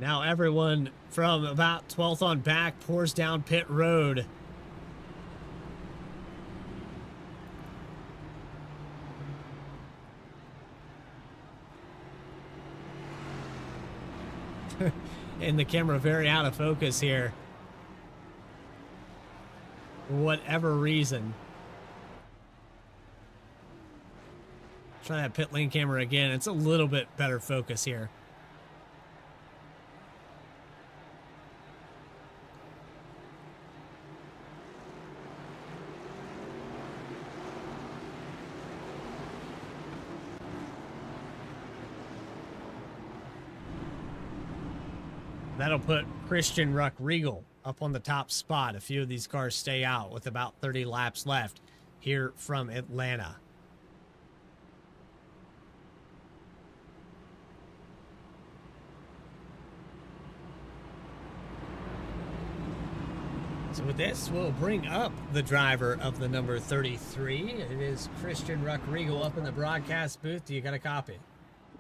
Now everyone from about 12th on back pours down pit road. And the camera very out of focus here. For whatever reason. Try that pit lane camera again. It's a little bit better focus here. That'll put Christian Ruck Regal up on the top spot. A few of these cars stay out with about 30 laps left here from Atlanta. So with this, we'll bring up the driver of the number 33. It is Christian Ruck Regal up in the broadcast booth. Do you got a copy?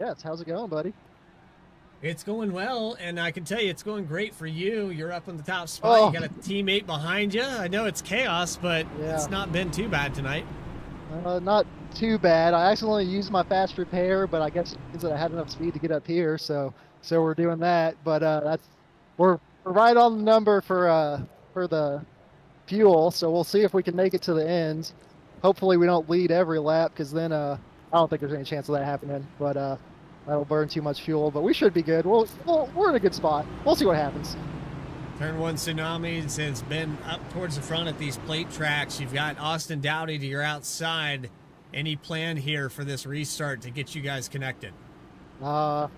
Yes, how's it going, buddy? It's going well, and I can tell you it's going great for you. You're up on the top spot. You got a teammate behind you. I know it's chaos, but it's not been too bad tonight. Not too bad. I accidentally used my fast repair, but I guess it means that I had enough speed to get up here, so so we're doing that. But we're right on the number for the fuel, so we'll see if we can make it to the end. Hopefully, we don't lead every lap, because then I don't think there's any chance of that happening. But that'll burn too much fuel. But we should be good. We're in a good spot. We'll see what happens. Turn 1 Tsunamis has been up towards the front at these plate tracks. You've got Austin Dowdy to your outside. Any plan here for this restart to get you guys connected? I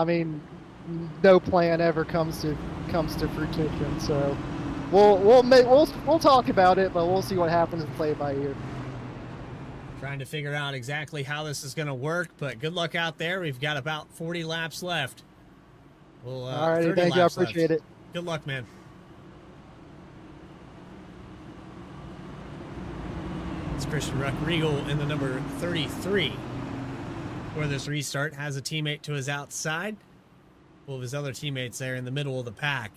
mean, no plan ever comes to fruition. So we'll talk about it, but we'll see what happens and play it by ear. Trying to figure out exactly how this is going to work, but good luck out there. We've got about 40 laps left. Well, all right, thank you. I appreciate it. Good luck, man. It's Christian Ruck-Regal in the number 33 for this restart. Has a teammate to his outside. Full of his other teammates there in the middle of the pack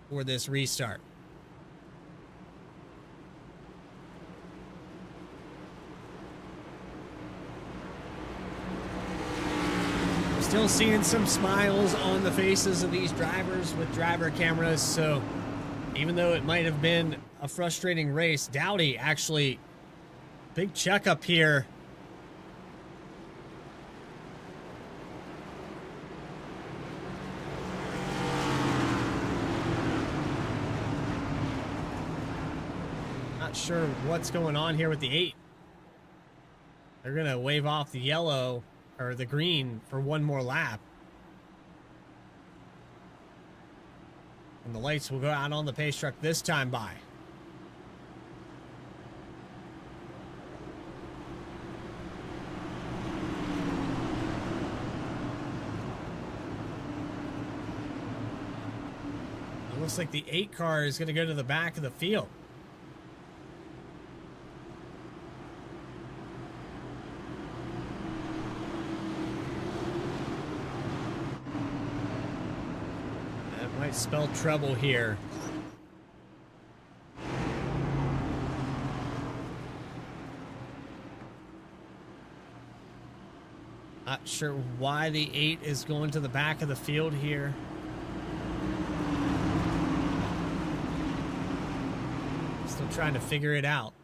for this restart. Still seeing some smiles on the faces of these drivers with driver cameras, so even though it might have been a frustrating race, Dowdy actually, big checkup here. Not sure what's going on here with the 8. They're going to wave off the yellow or the green for one more lap. And the lights will go out on the pace truck this time by. It looks like the 8 car is going to go to the back of the field. Might spell trouble here. Not sure why the 8 is going to the back of the field here. Still trying to figure it out.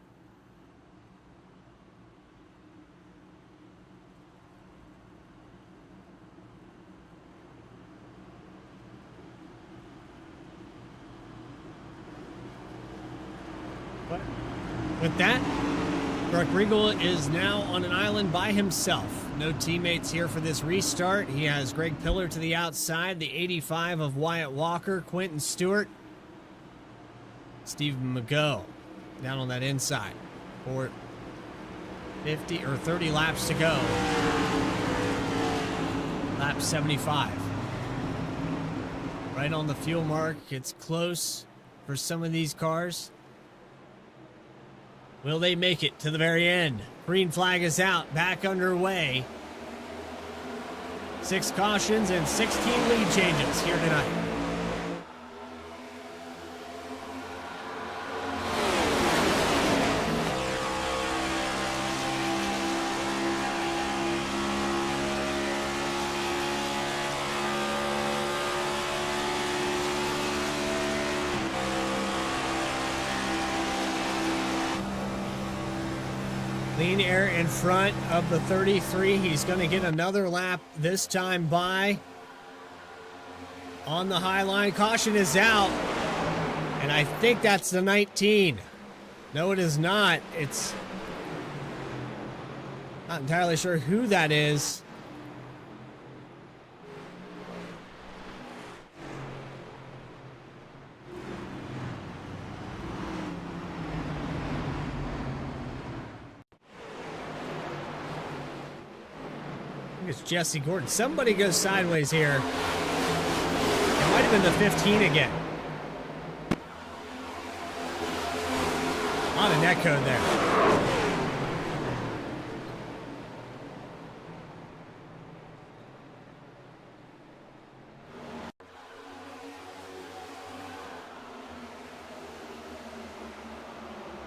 But with that, Ruck-Regal is now on an island by himself. No teammates here for this restart. He has Greg Pillar to the outside, the 85 of Wyatt Walker, Quentin Stewart, Steve McGough down on that inside. For 50 or 30 laps to go. Lap 75. Right on the fuel mark. It's close for some of these cars. Will they make it to the very end? Green flag is out, back underway. 6 cautions and 16 lead changes here tonight. Clean air in front of the 33. He's going to get another lap this time by. On the high line, caution is out. And I think that's the 19. No, it is not. It's not entirely sure who that is. It's Jesse Gordon. Somebody goes sideways here. It might have been the 15 again. A lot of netcode there.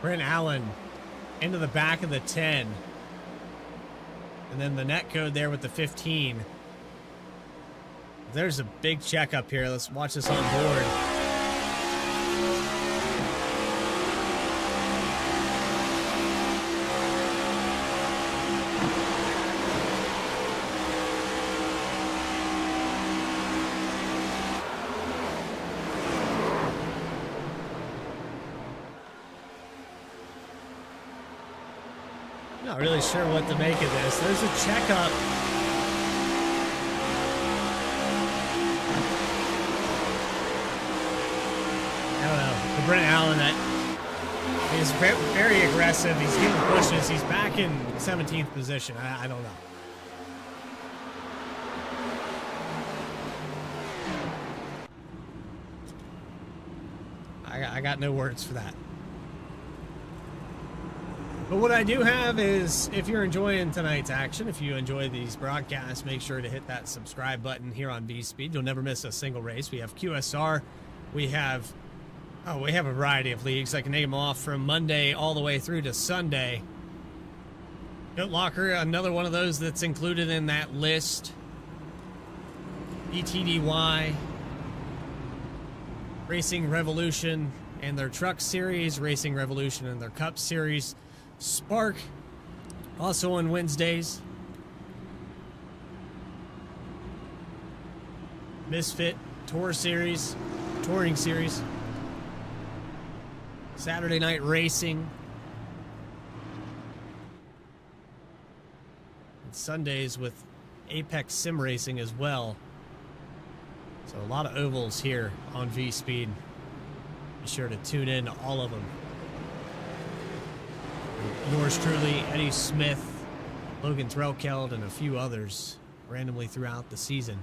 Brent Allen into the back of the 10. And then the net code there with the 15. There's a big check up here. Let's watch this on board. Not really sure what to make of this. There's a checkup. I don't know. For Brent Allen, that is very aggressive. He's getting pushes. He's back in 17th position. I don't know. I got no words for that. But what I do have is, if you're enjoying tonight's action, if you enjoy these broadcasts, make sure to hit that subscribe button here on V-Speed. You'll never miss a single race. We have QSR. We have a variety of leagues. I can name them off from Monday all the way through to Sunday. Foot Locker, another one of those that's included in that list. ETDY, Racing Revolution and their Truck Series, Racing Revolution and their Cup Series. Spark, also on Wednesdays. Misfit Touring Series. Saturday Night Racing. And Sundays with Apex Sim Racing as well. So a lot of ovals here on V-Speed. Be sure to tune in to all of them. Yours truly, Eddie Smith, Logan Threlkeld, and a few others randomly throughout the season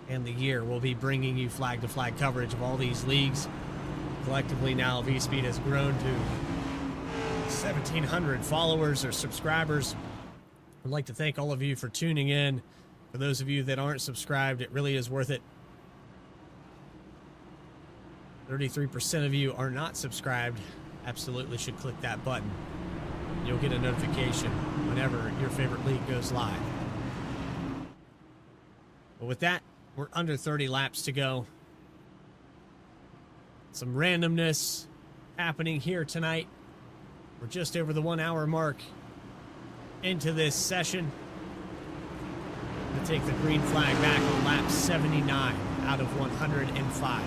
and the year. We'll be bringing you flag-to-flag coverage of all these leagues. Collectively now, V-Speed has grown to 1,700 followers or subscribers. I'd like to thank all of you for tuning in. For those of you that aren't subscribed, it really is worth it. 33% of you are not subscribed. Absolutely should click that button. You'll get a notification whenever your favorite league goes live. But with that, we're under 30 laps to go. Some randomness happening here tonight. We're just over the 1 hour mark into this session. We'll take the green flag back on lap 79 out of 105.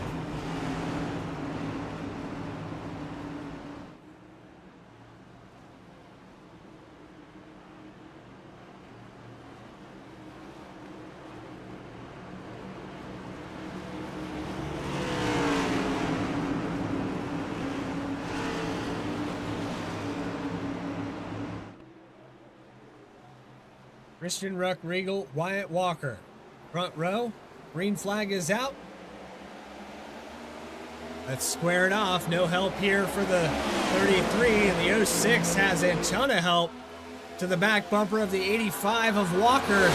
Christian Ruck, Regal, Wyatt Walker. Front row, green flag is out. Let's square it off. No help here for the 33, and the 06 has a ton of help to the back bumper of the 85 of Walker.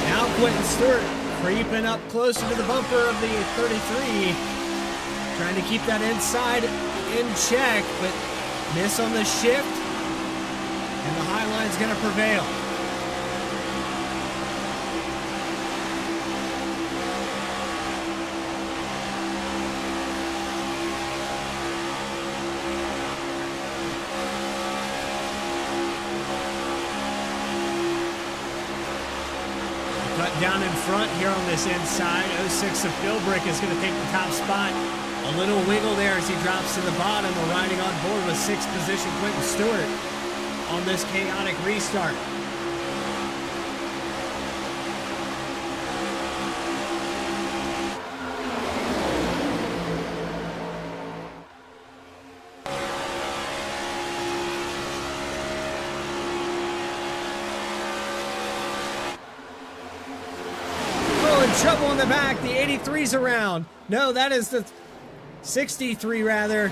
Now Quentin Stewart creeping up closer to the bumper of the 33. Trying to keep that inside in check, but miss on the shift. And the high line's going to prevail. Down in front here on this inside. 06 of Philbrick is going to take the top spot. A little wiggle there as he drops to the bottom. We're riding on board with 6th position Quentin Stewart on this chaotic restart. Trouble in the back. The 83's around. No, that is the 63 rather.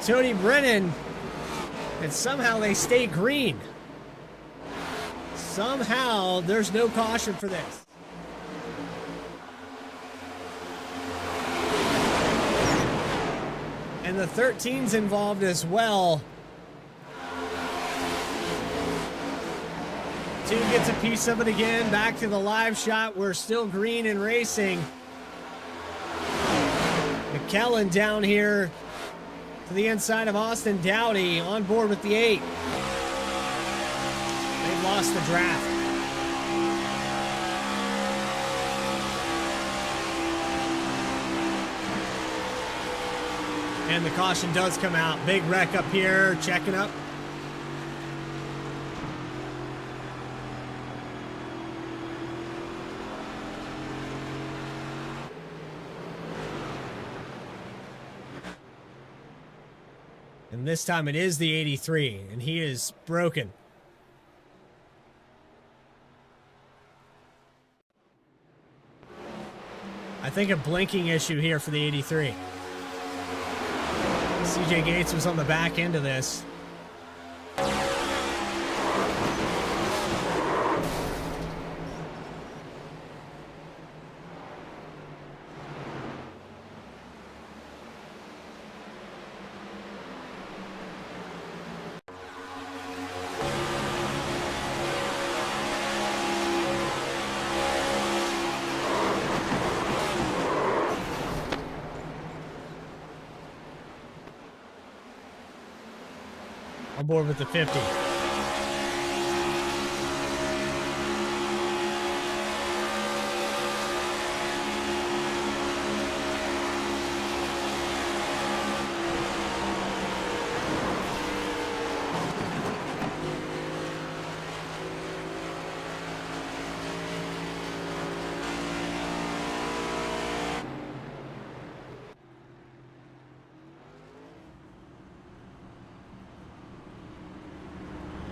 Tony Brennan. And somehow they stay green. Somehow there's no caution for this. And the 13's involved as well. 2 gets a piece of it again. Back to the live shot. We're still green and racing. McKellen down here to the inside of Austin Dowdy on board with the 8. They've lost the draft. And the caution does come out. Big wreck up here, checking up. And this time it is the 83, and he is broken. I think a blinking issue here for the 83. CJ Gates was on the back end of this. On board with the 50.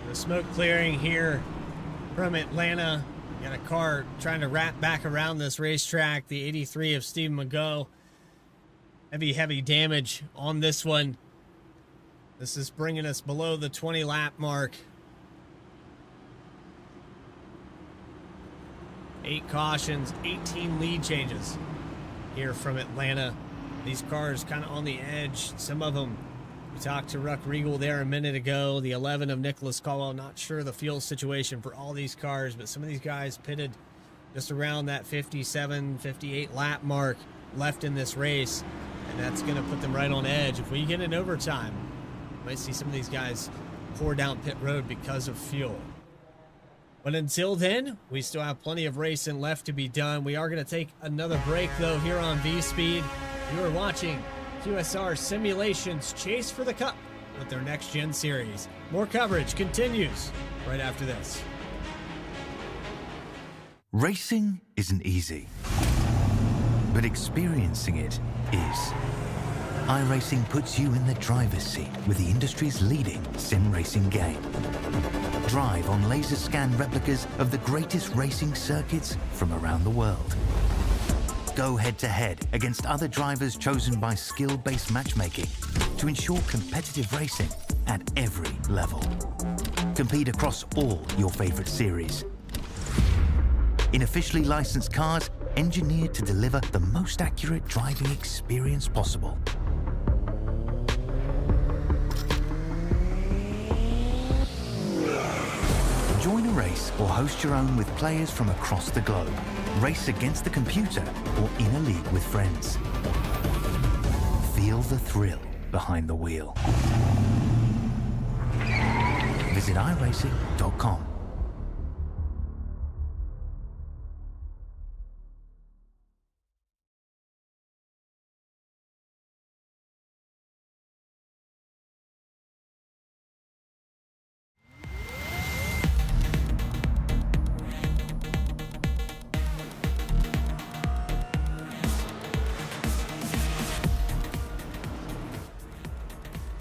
The smoke clearing here from Atlanta. Got a car trying to wrap back around this racetrack. The 83 of Steve Mago. Heavy damage on this one. This is bringing us below the 20 lap mark. 8 cautions, 18 lead changes here from Atlanta. These cars kind of on the edge. Some of them, we talked to Ruck Regal there a minute ago. The 11 of Nicholas Caldwell, not sure the fuel situation for all these cars, but some of these guys pitted just around that 57, 58 lap mark left in this race, and that's going to put them right on edge. If we get in overtime, we might see some of these guys pour down pit road because of fuel. But until then, we still have plenty of racing left to be done. We are going to take another break, though, here on V-Speed. You are watching QSR Simulations Chase for the Cup with their Next Gen Series. More coverage continues right after this. Racing isn't easy, but experiencing it is. iRacing puts you in the driver's seat with the industry's leading sim racing game. Drive on laser scan replicas of the greatest racing circuits from around the world. Go head-to-head against other drivers chosen by skill-based matchmaking to ensure competitive racing at every level. Compete across all your favorite series. In officially licensed cars, engineered to deliver the most accurate driving experience possible. Join a race or host your own with players from across the globe. Race against the computer or in a league with friends. Feel the thrill behind the wheel. Visit iRacing.com.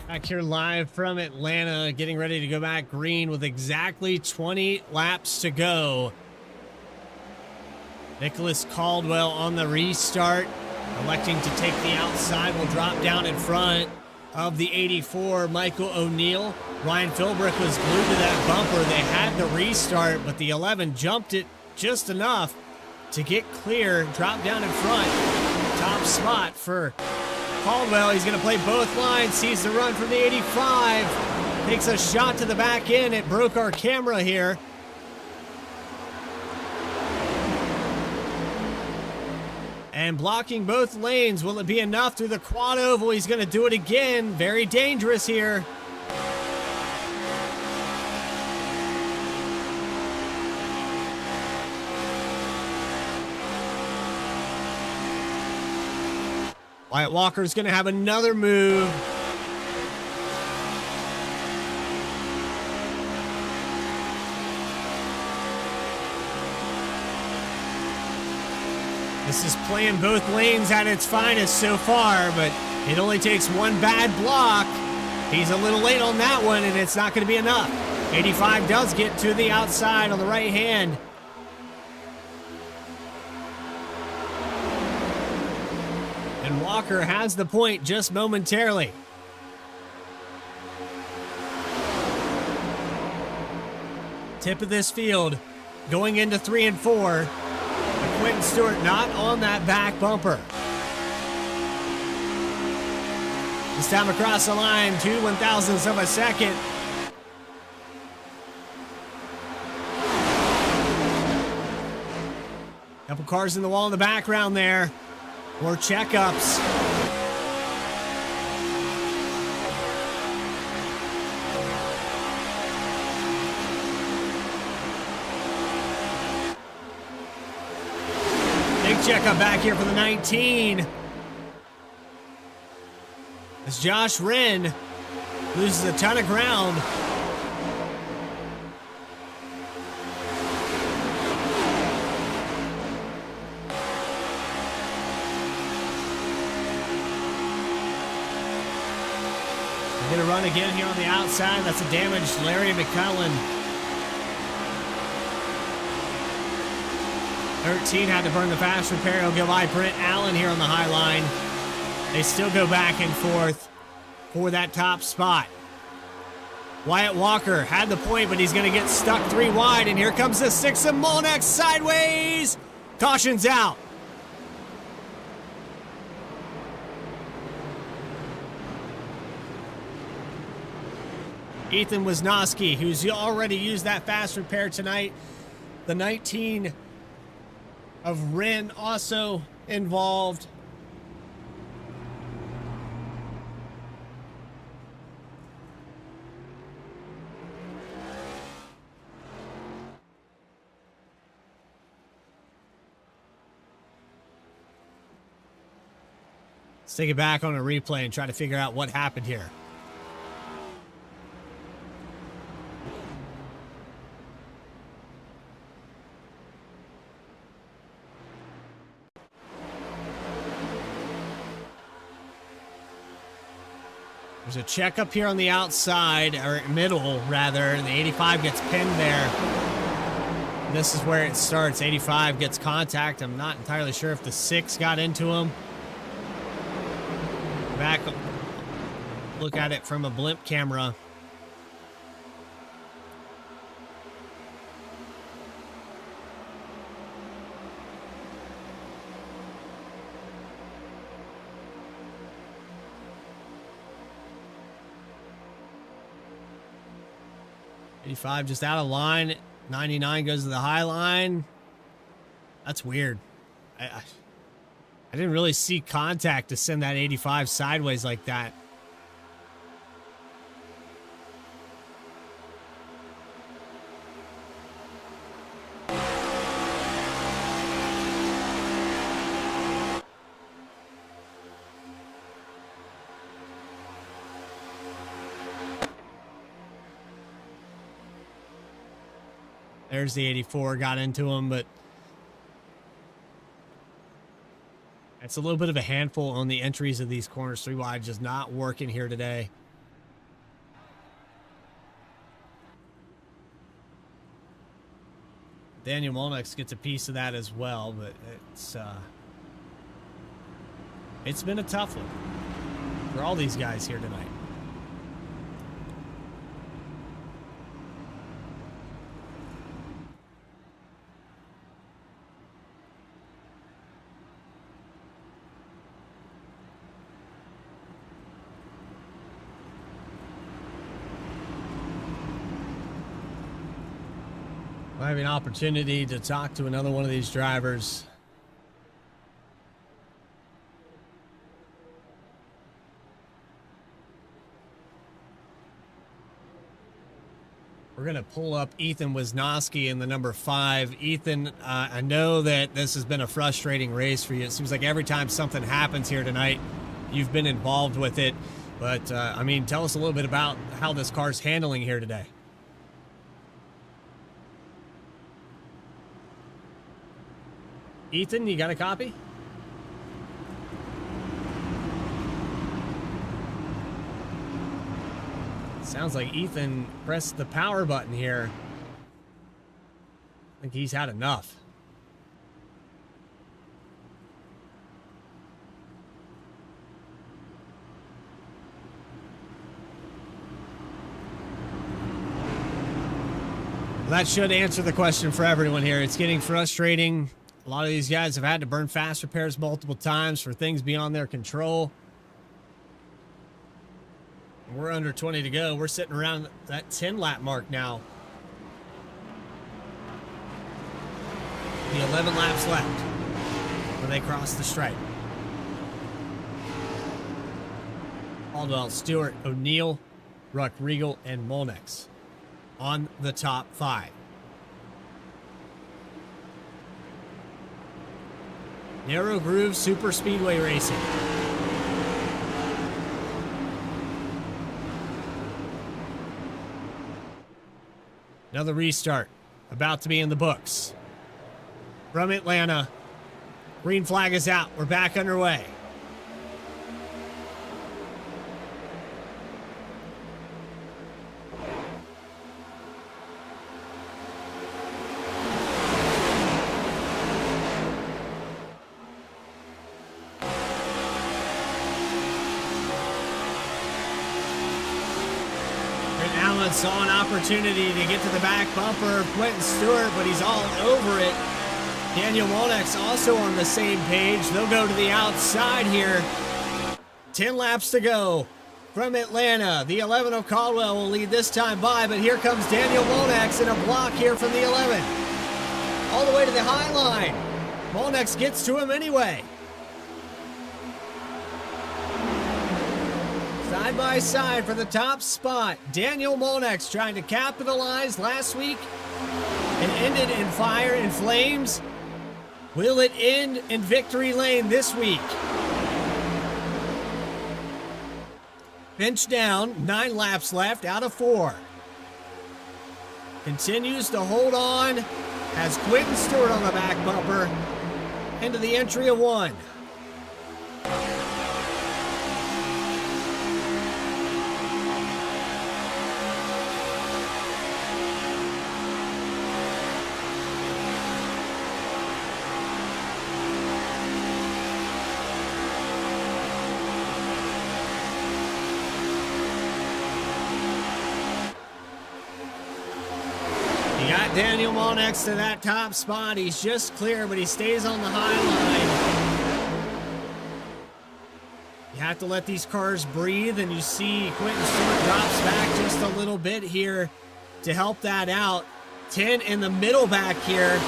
Back here live from Atlanta, getting ready to go back green with exactly 20 laps to go. Nicholas Caldwell on the restart, electing to take the outside, will drop down in front of the 84, Michael O'Neill. Ryan Philbrick was glued to that bumper. They had the restart, but the 11 jumped it just enough to get clear, drop down in front. Top spot for Caldwell. He's going to play both lines, sees the run from the 85, takes a shot to the back end. It broke our camera here. And blocking both lanes. Will it be enough through the quad oval? He's going to do it again. Very dangerous here. Wyatt Walker's going to have another move. This is playing both lanes at its finest so far, but it only takes one bad block. He's a little late on that one, and it's not going to be enough. 85 does get to the outside on the right hand. And Walker has the point just momentarily. Tip of this field, going into 3 and 4. Quentin Stewart not on that back bumper. This time across the line, 2 1,000ths of a second. Couple cars in the wall in the background there. More checkups. Big checkup back here for the 19. As Josh Wren loses a ton of ground. Going to run again here on the outside. That's a damaged Larry McCullen. 13 had to burn the fast repair. He'll go by Brent Allen here on the high line. They still go back and forth for that top spot. Wyatt Walker had the point, but he's going to get stuck 3 wide. And here comes the 6 of Molnex sideways. Caution's out. Ethan Wisnowski, who's already used that fast repair tonight. The 19 of Wren also involved. Let's take it back on a replay and try to figure out what happened here. There's a checkup here on the outside, or middle, rather, and the 85 gets pinned there. This is where it starts. 85 gets contact. I'm not entirely sure if the 6 got into him. Back, look at it from a blimp camera. $85 just out of line. 99 goes to the high line. That's weird. I didn't really see contact to send that 85 sideways like that. There's the 84, got into him, but it's a little bit of a handful on the entries of these corners. 3 wide just not working here today. Daniel Molnex gets a piece of that as well, but it's been a tough one for all these guys here tonight. I have an opportunity to talk to another one of these drivers. going to pull up Ethan Wisnowski in the number 5. Ethan, I know that this has been a frustrating race for you. It seems like every time something happens here tonight, you've been involved with it. But, I mean, tell us a little bit about how this car's handling here today. Ethan, you got a copy? Sounds like Ethan pressed the power button here. I think he's had enough. Well, that should answer the question for everyone here. It's getting frustrating. A lot of these guys have had to burn fast repairs multiple times for things beyond their control. We're under 20 to go. We're sitting around that 10 lap mark now. The 11 laps left when they cross the stripe. Caldwell, Stewart, O'Neill, Ruck, Regal, and Molnex on the top 5. Narrow Groove Super Speedway Racing. Another restart about to be in the books. From Atlanta, green flag is out. We're back underway. Allen saw an opportunity to get to the back bumper of Quentin Stewart, but he's all over it. Daniel Molnex also on the same page. They'll go to the outside here. 10 laps to go from Atlanta. The 11 of Caldwell will lead this time by, but here comes Daniel Molnex in a block here from the 11. All the way to the high line. Molnex gets to him anyway. Side by side for the top spot. Daniel Molnex trying to capitalize last week and ended in fire and flames. Will it end in victory lane this week? Bench down, 9 laps left out of 4. Continues to hold on. Has Quentin Stewart on the back bumper into the entry of 1. Daniel Molnex to that top spot. He's just clear, but he stays on the high line. You have to let these cars breathe, and you see Quentin Stewart drops back just a little bit here to help that out. 10 in the middle back here.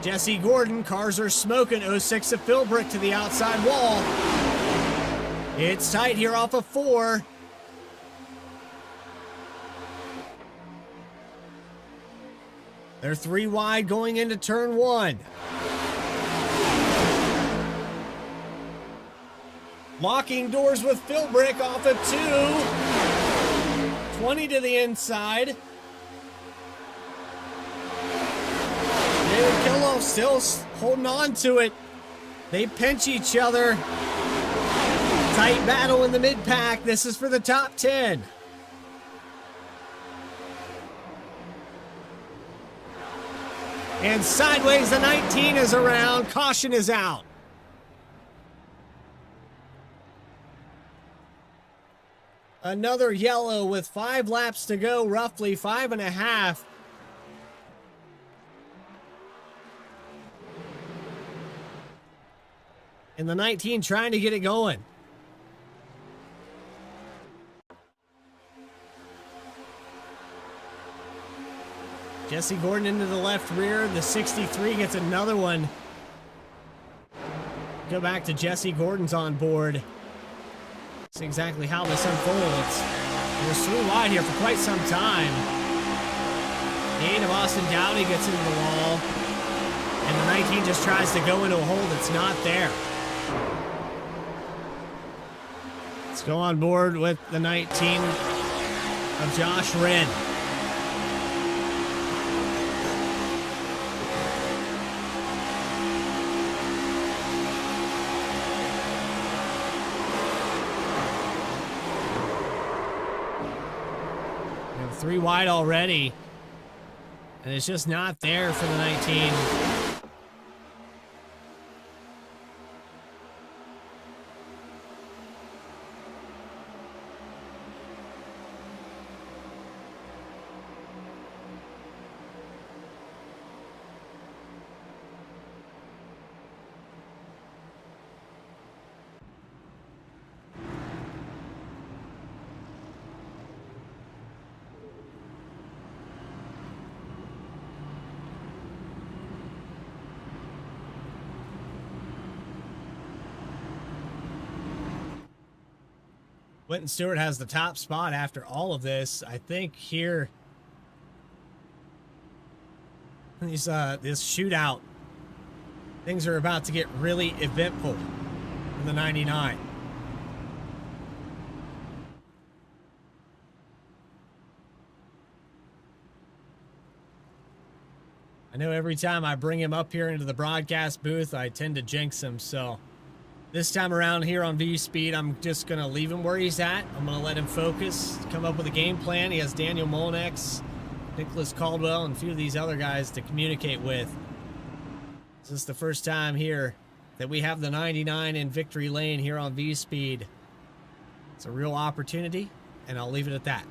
Jesse Gordon, cars are smoking. 06 of Philbrick to the outside wall. It's tight here off of 4. They're 3 wide going into turn 1. Locking doors with Philbrick off of 2. 20 to the inside. David Killoff still holding on to it. They pinch each other. Tight battle in the mid-pack. This is for the top 10. And sideways, the 19 is around. Caution is out. Another yellow with 5 laps to go, roughly 5.5. And the 19 trying to get it going. Jesse Gordon into the left rear. The 63 gets another one. Go back to Jesse Gordon's on board. That's exactly how this unfolds. It was 3 wide here for quite some time. Gain of Austin Dowdy gets into the wall. And the 19 just tries to go into a hole that's not there. Let's go on board with the 19 of Josh Wren. We have 3 wide already. And it's just not there for the 19. Quentin Stewart has the top spot after all of this. I think here, this shootout, things are about to get really eventful in the 99. I know every time I bring him up here into the broadcast booth, I tend to jinx him, so this time around here on V-Speed, I'm just going to leave him where he's at. I'm going to let him focus, come up with a game plan. He has Daniel Molnex, Nicholas Caldwell, and a few of these other guys to communicate with. This is the first time here that we have the 99 in victory lane here on V-Speed. It's a real opportunity, and I'll leave it at that.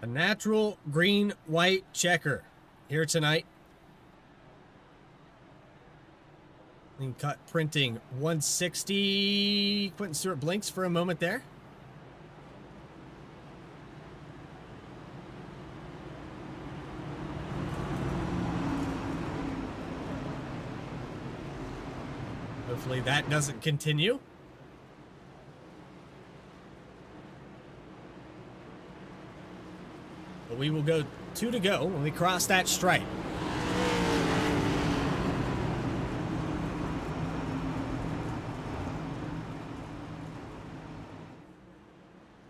A natural green-white checker here tonight. Clean cut printing 160. Quentin Stewart blinks for a moment there. Hopefully that doesn't continue. But we will go 2 to go when we cross that stripe.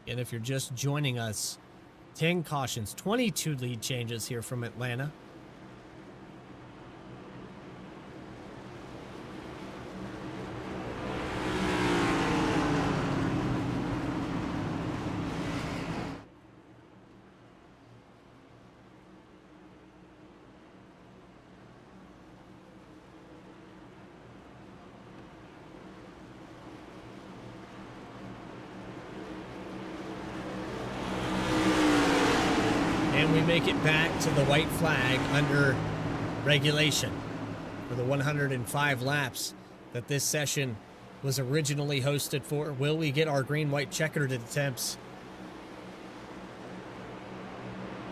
And if you're just joining us, 10 cautions, 22 lead changes here from Atlanta. Make it back to the white flag under regulation for the 105 laps that this session was originally hosted for. Will we get our green-white checkered attempts?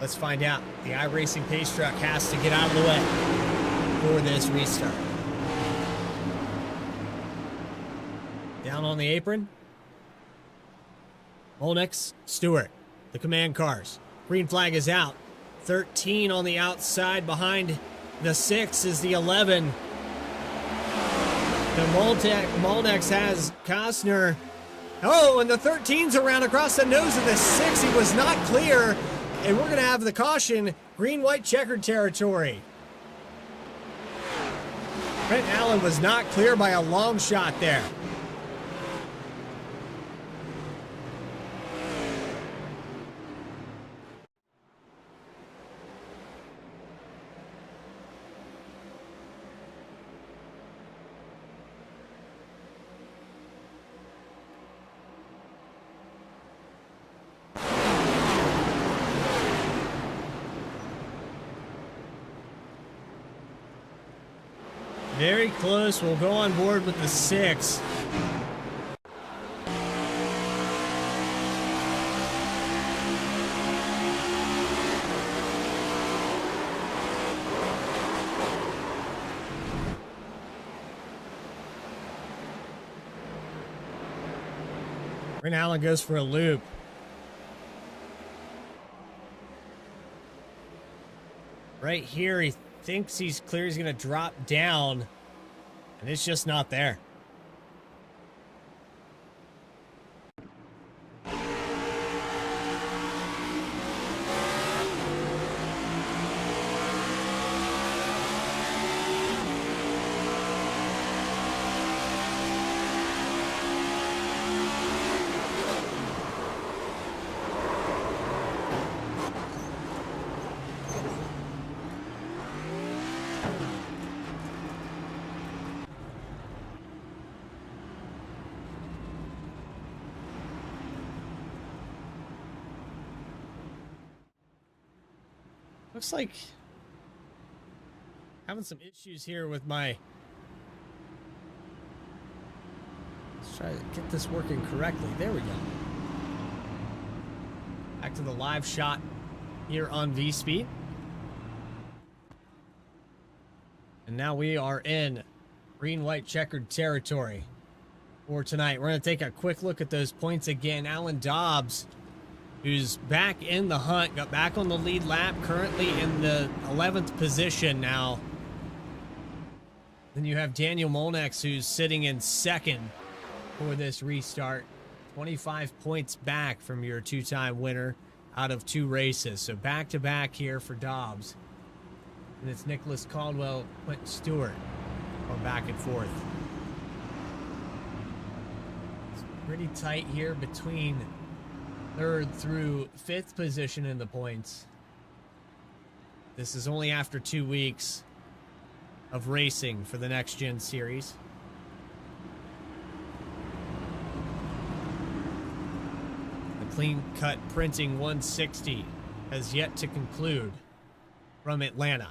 Let's find out. The iRacing pace truck has to get out of the way for this restart. Down on the apron. Molnex, Stewart, the command cars. Green flag is out. 13 on the outside. Behind the 6 is the 11. The Molnex has Costner. Oh, and the 13's around across the nose of the 6. He was not clear. And we're going to have the caution, green-white checkered territory. Brent Allen was not clear by a long shot there. Very close. We'll go on board with the 6. Brent Allen goes for a loop. Right here, he thinks he's clear. He's going to drop down, and it's just not there. Looks like having some issues here with my... Let's try to get this working correctly. There we go. Back to the live shot here on V-Speed. And now we are in green-white checkered territory for tonight. We're going to take a quick look at those points again. Alan Dobbs, who's back in the hunt, got back on the lead lap, currently in the 11th position now. Then you have Daniel Molnex, who's sitting in second for this restart. 25 points back from your two-time winner out of 2 races. So back-to-back here for Dobbs. And it's Nicholas Caldwell, Quentin Stewart going back and forth. It's pretty tight here between 3rd through 5th position in the points. This is only after 2 weeks of racing for the Next Gen Series. The clean cut printing 160 has yet to conclude from Atlanta.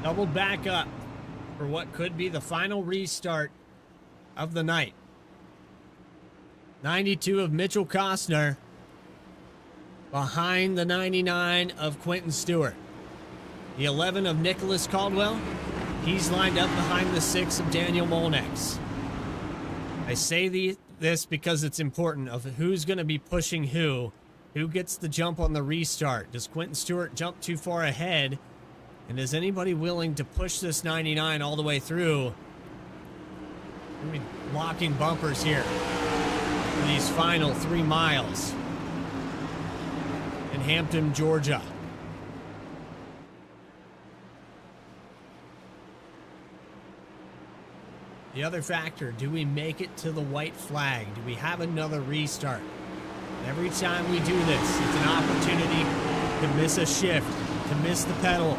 Doubled back up for what could be the final restart of the night. 92 of Mitchell Costner behind the 99 of Quentin Stewart. The 11 of Nicholas Caldwell, he's lined up behind the 6 of Daniel Molnex. I say this because it's important of who's going to be pushing who gets the jump on the restart. Does Quentin Stewart jump too far ahead? And is anybody willing to push this 99 all the way through? We're going to be locking bumpers here for these final 3 miles in Hampton, Georgia. The other factor, do we make it to the white flag? Do we have another restart? And every time we do this, it's an opportunity to miss a shift, to miss the pedal,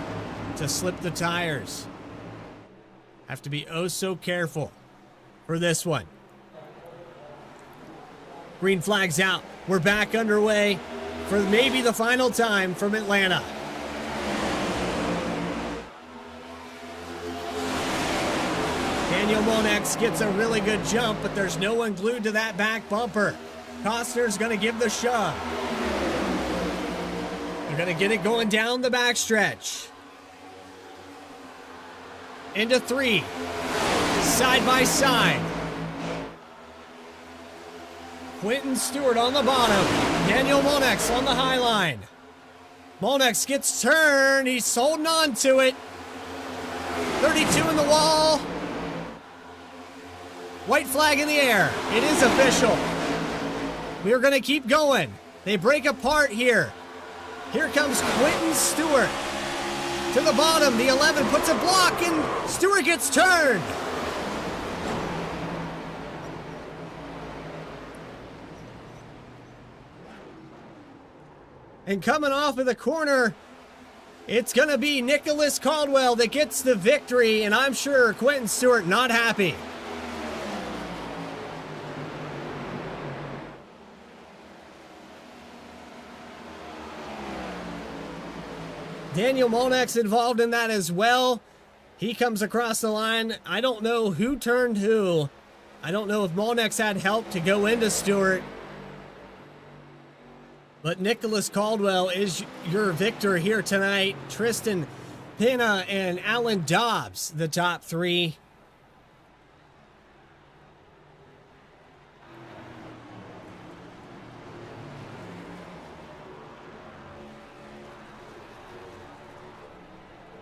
to slip the tires. Have to be oh so careful for this one. Green flag's out. We're back underway for maybe the final time from Atlanta. Daniel Molnex gets a really good jump, but there's no one glued to that back bumper. Costner's going to give the shove. They're going to get it going down the backstretch. Into 3, side by side. Quentin Stewart on the bottom. Daniel Molnex on the high line. Molnex gets turned. He's holding on to it. 32 in the wall. White flag in the air. It is official. We are going to keep going. They break apart here. Here comes Quentin Stewart. To the bottom, the 11 puts a block and Stewart gets turned. And coming off of the corner, It's going to be Nicholas Caldwell that gets the victory, and I'm sure Quentin Stewart not happy. Daniel Molneck's involved in that as well. He comes across the line. I don't know who turned who. I don't know if Molneck's had help to go into Stewart. But Nicholas Caldwell is your victor here tonight. Tristan Pena and Alan Dobbs, the top three.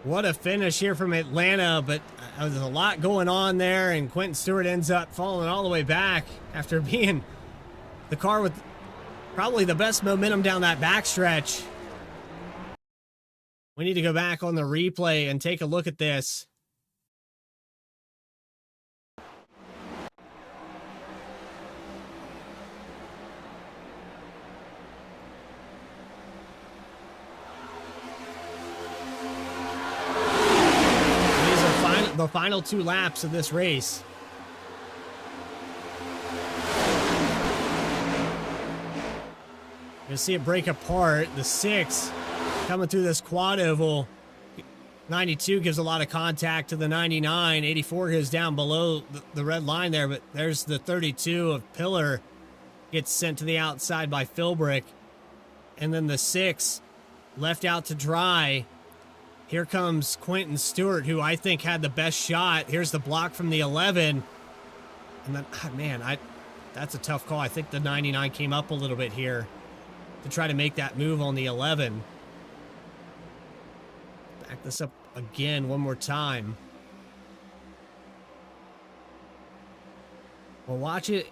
What a finish here from Atlanta, but there's a lot going on there, and Quentin Stewart ends up falling all the way back after being the car with probably the best momentum down that backstretch. We need to go back on the replay and take a look at this. These are the final 2 laps of this race. You'll see it break apart. The 6 coming through this quad oval. 92 gives a lot of contact to the 99. 84 goes down below the red line there, but there's the 32 of Pillar. Gets sent to the outside by Philbrick. And then the 6 left out to dry. Here comes Quentin Stewart, who I think had the best shot. Here's the block from the 11. And then, man, that's a tough call. I think the 99 came up a little bit here to try to make that move on the 11. Back this up again one more time. We'll watch it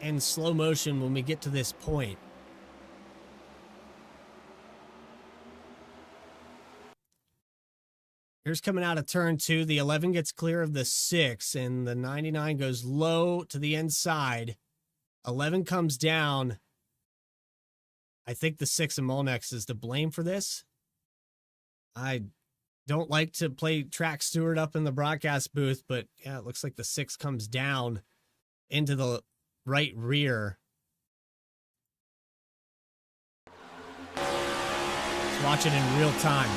in slow motion when we get to this point. Here's coming out of turn 2. The 11 gets clear of the 6, and the 99 goes low to the inside. 11 comes down. I think the 6 of Molnex is to blame for this. I don't like to play track Stewart up in the broadcast booth, but yeah, it looks like the 6 comes down into the right rear. Let's watch it in real time.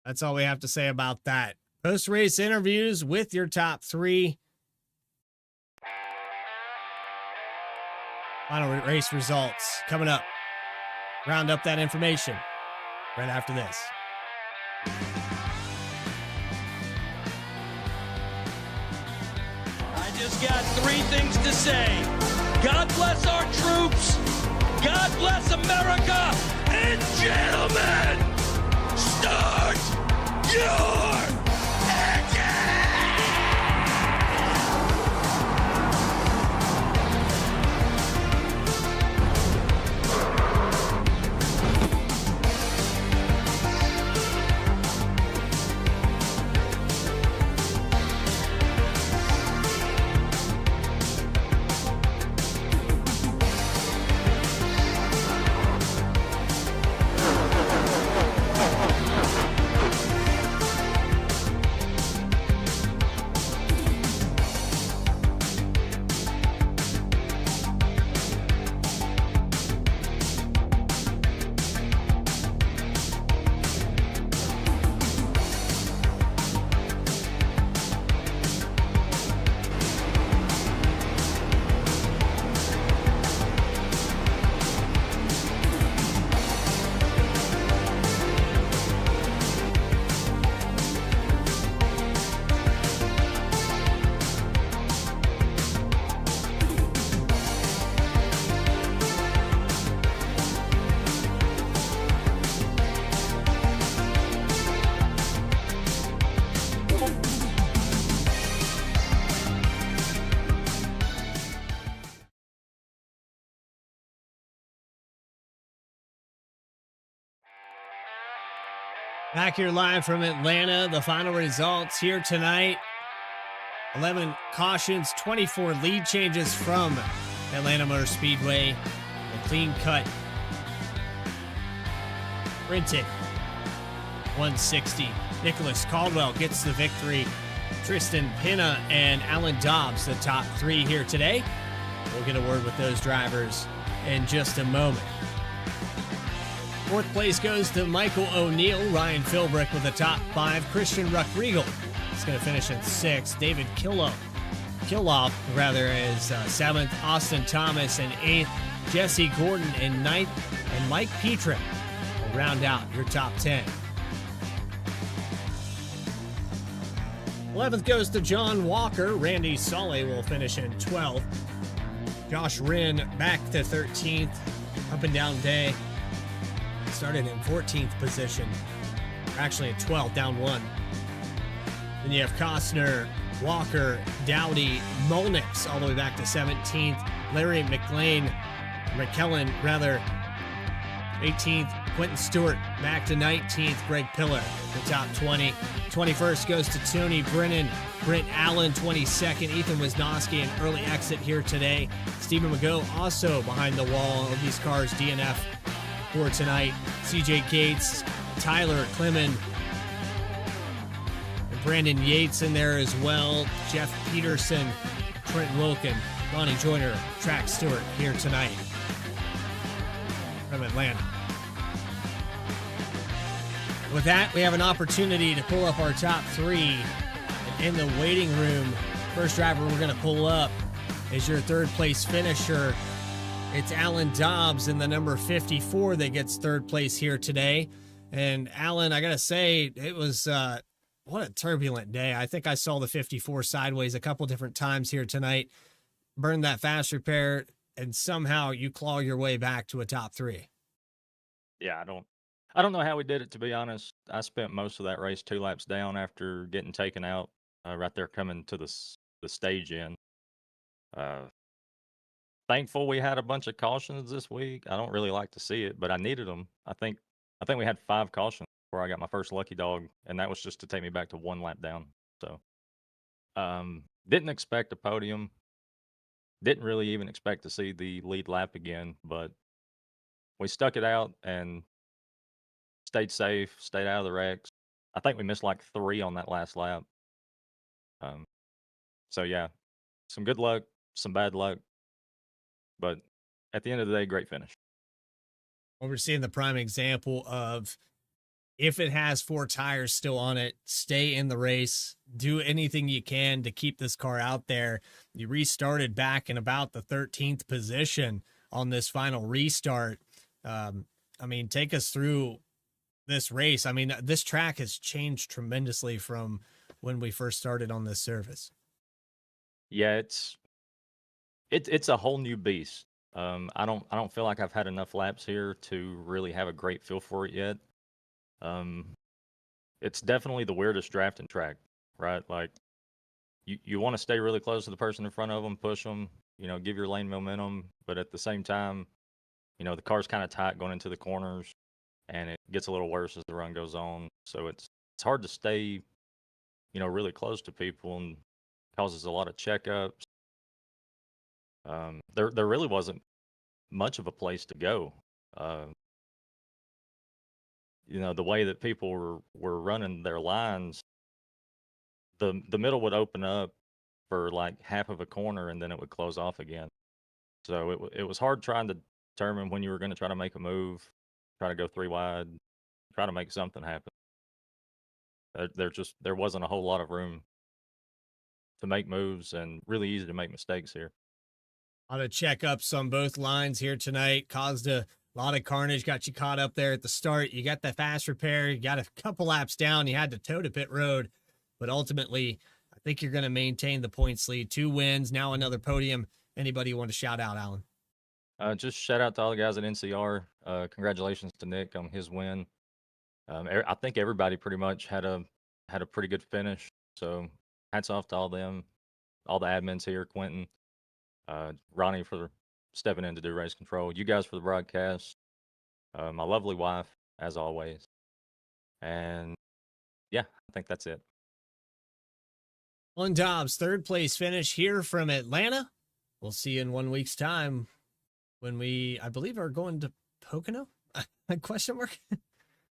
That's all we have to say about that. Post-race interviews with your top 3. Final race results coming up. Round up that information right after this. I just got 3 things to say. God bless our troops. God bless America. And gentlemen, start your engine! Back here live from Atlanta, the final results here tonight. 11 cautions, 24 lead changes from Atlanta Motor Speedway. A clean cut. Printed 160. Nicholas Caldwell gets the victory. Tristan Pinna and Alan Dobbs, the top three here today. We'll get a word with those drivers in just a moment. Fourth place goes to Michael O'Neill. Ryan Philbrick with the top five. Christian Ruckriegel is going to finish in sixth. David Kiloff is seventh. Austin Thomas in eighth. Jesse Gordon in ninth. And Mike Petra will round out your top 10. 11th goes to John Walker. Randy Solé will finish in 12th. Josh Wren back to 13th. Up and down day. Started in 14th position. Actually at 12th, down one. Then you have Costner, Walker, Dowdy, Molnix all the way back to 17th. Larry McKellen, 18th. Quentin Stewart back to 19th. Greg Pillar, the top 20. 21st goes to Tony Brennan. Brent Allen, 22nd. Ethan Wisnowski, an early exit here today. Stephen McGough also behind the wall of these cars, DNF for tonight. CJ Gates, Tyler Clemon, and Brandon Yates in there as well. Jeff Peterson, Trent Wilkin, Lonnie Joyner, Track Stewart here tonight from Atlanta. With that, we have an opportunity to pull up our top three. And in the waiting room, first driver we're going to pull up is your third place finisher. It's Alan Dobbs in the number 54 that gets third place here today. And Alan, I got to say, it was what a turbulent day. I think I saw the 54 sideways a couple different times here tonight. Burned that fast repair, and somehow you claw your way back to a top three. Yeah, I don't know how we did it, to be honest. I spent most of that race 2 laps down after getting taken out right there coming to the stage end. Thankful we had a bunch of cautions this week. I don't really like to see it, but I needed them. I think we had 5 cautions before I got my first lucky dog, and that was just to take me back to 1 lap down. So, didn't expect a podium. Didn't really even expect to see the lead lap again, but we stuck it out and stayed safe, stayed out of the wrecks. I think we missed like 3 on that last lap. So yeah, some good luck, some bad luck, but at the end of the day, great finish. Well, we're seeing the prime example of, if it has 4 tires still on it, stay in the race, do anything you can to keep this car out there. You restarted back in about the 13th position on this final restart. I mean, take us through this race. I mean, this track has changed tremendously from when we first started on this service. Yeah, it's a whole new beast. I don't feel like I've had enough laps here to really have a great feel for it yet. It's definitely the weirdest drafting track, right? Like you want to stay really close to the person in front of them, push them, give your lane momentum, but at the same time, the car's kind of tight going into the corners, and it gets a little worse as the run goes on. So it's hard to stay, really close to people, and causes a lot of checkups. There really wasn't much of a place to go. The way that people were running their lines, the middle would open up for like half of a corner, and then it would close off again. So it was hard trying to determine when you were going to try to make a move, try to go 3 wide, try to make something happen. There wasn't a whole lot of room to make moves, and really easy to make mistakes here. A lot of checkups on both lines here tonight. Caused a lot of carnage. Got you caught up there at the start. You got the fast repair. You got a couple laps down. You had to toe to pit road. But ultimately, I think you're going to maintain the points lead. 2 wins, now another podium. Anybody you want to shout out, Alan? Just shout out to all the guys at NCR. Congratulations to Nick on his win. I think everybody pretty much had a pretty good finish. So hats off to all them, all the admins here, Quentin, Ronnie for stepping in to do race control, you guys for the broadcast, my lovely wife, as always. And yeah, I think that's it. On Dobbs, third place finish here from Atlanta. We'll see you in 1 week's time when we, I believe, are going to Pocono? Question mark?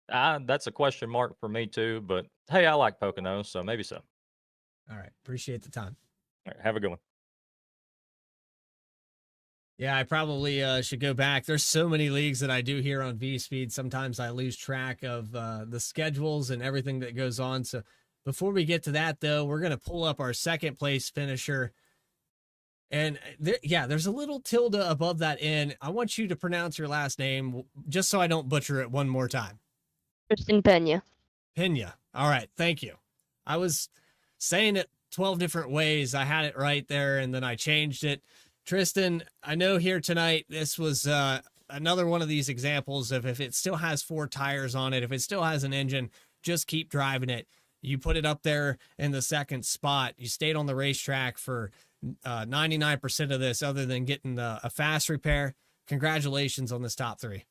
That's a question mark for me too, but hey, I like Pocono, so maybe so. All right. Appreciate the time. All right, have a good one. Yeah, I probably should go back. There's so many leagues that I do here on V Speed. Sometimes I lose track of the schedules and everything that goes on. So before we get to that, though, we're going to pull up our second place finisher. And there's a little tilde above that N. I want you to pronounce your last name just so I don't butcher it one more time. Tristan Pena. Pena. All right. Thank you. I was saying it 12 different ways. I had it right there, and then I changed it. Tristan, I know here tonight, this was another one of these examples of if it still has 4 tires on it, if it still has an engine, just keep driving it. You put it up there in the second spot. You stayed on the racetrack for 99% of this other than getting a fast repair. Congratulations on this top 3.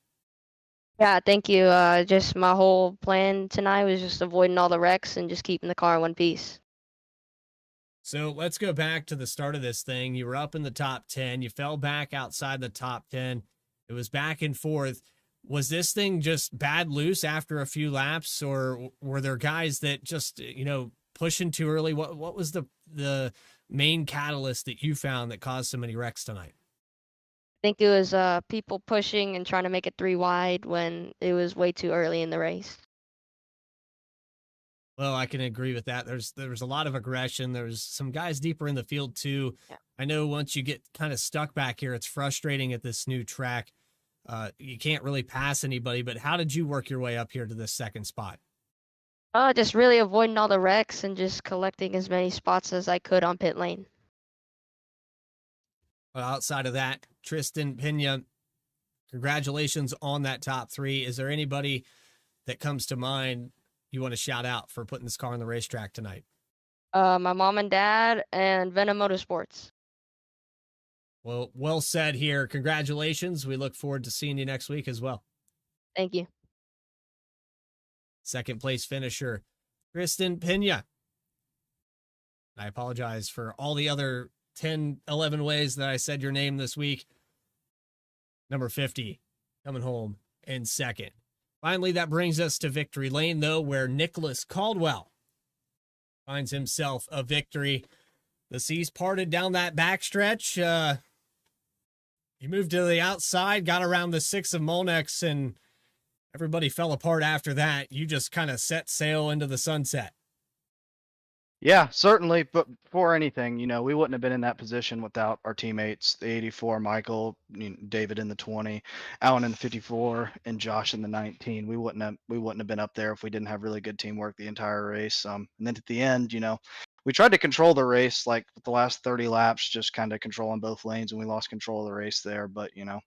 Yeah, thank you. Just my whole plan tonight was just avoiding all the wrecks and just keeping the car in one piece. So let's go back to the start of this thing. You were up in the top 10. You fell back outside the top 10. It was back and forth. Was this thing just bad loose after a few laps, or were there guys that just, pushing too early? What was the main catalyst that you found that caused so many wrecks tonight? I think it was people pushing and trying to make it 3 wide when it was way too early in the race. Well, I can agree with that. There was a lot of aggression. There was some guys deeper in the field too. Yeah. I know once you get kind of stuck back here, it's frustrating at this new track. You can't really pass anybody, but how did you work your way up here to this second spot? Just really avoiding all the wrecks and just collecting as many spots as I could on pit lane. Well, outside of that, Tristan Pena, congratulations on that top 3. Is there anybody that comes to mind you want to shout out for putting this car on the racetrack tonight? My mom and dad and Venom Motorsports. Well said here. Congratulations. We look forward to seeing you next week as well. Thank you. Second place finisher, Tristan Pena. I apologize for all the other 10, 11 ways that I said your name this week. Number 50, coming home in second. Finally, that brings us to victory lane, though, where Nicholas Caldwell finds himself a victory. The seas parted down that backstretch. He moved to the outside, got around the 6 of Molnex, and everybody fell apart after that. You just kind of set sail into the sunset. Yeah, certainly. But before anything, we wouldn't have been in that position without our teammates, the 84, Michael, David in the 20, Alan in the 54, and Josh in the 19. We wouldn't have been up there if we didn't have really good teamwork the entire race. And then at the end, we tried to control the race, like with the last 30 laps, just kind of controlling both lanes, and we lost control of the race there. But at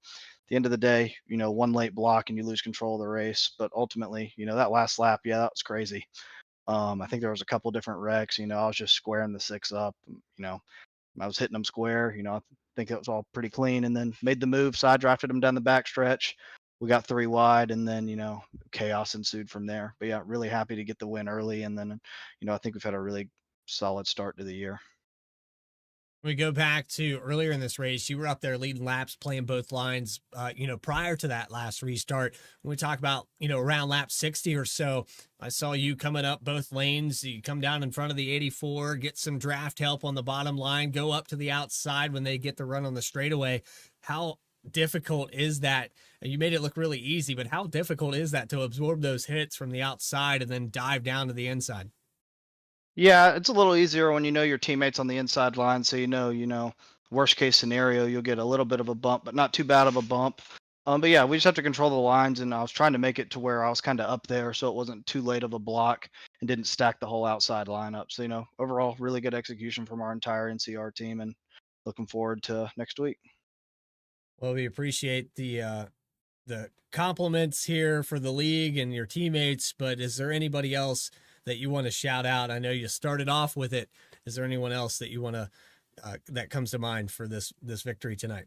the end of the day, one late block and you lose control of the race. But ultimately, that last lap, yeah, that was crazy. I think there was a couple different wrecks. I was just squaring the 6 up. I was hitting them square. I think it was all pretty clean, and then made the move, side drafted them down the backstretch. We got 3 wide, and then chaos ensued from there. But yeah, really happy to get the win early, and then I think we've had a really solid start to the year. We go back to earlier in this race. You were up there leading laps, playing both lines, prior to that last restart. When we talk about, around lap 60 or so, I saw you coming up both lanes. You come down in front of the 84, get some draft help on the bottom line, go up to the outside when they get the run on the straightaway. How difficult is that? You made it look really easy, but how difficult is that to absorb those hits from the outside and then dive down to the inside? Yeah, it's a little easier when you know your teammates on the inside line, so worst case scenario, you'll get a little bit of a bump, but not too bad of a bump. But yeah, we just have to control the lines, and I was trying to make it to where I was kind of up there, so it wasn't too late of a block and didn't stack the whole outside lineup. So overall, really good execution from our entire NCR team, and looking forward to next week. Well, we appreciate the compliments here for the league and your teammates, but is there anybody else that you want to shout out? I know you started off with it. Is there anyone else that you want to that comes to mind for this victory tonight?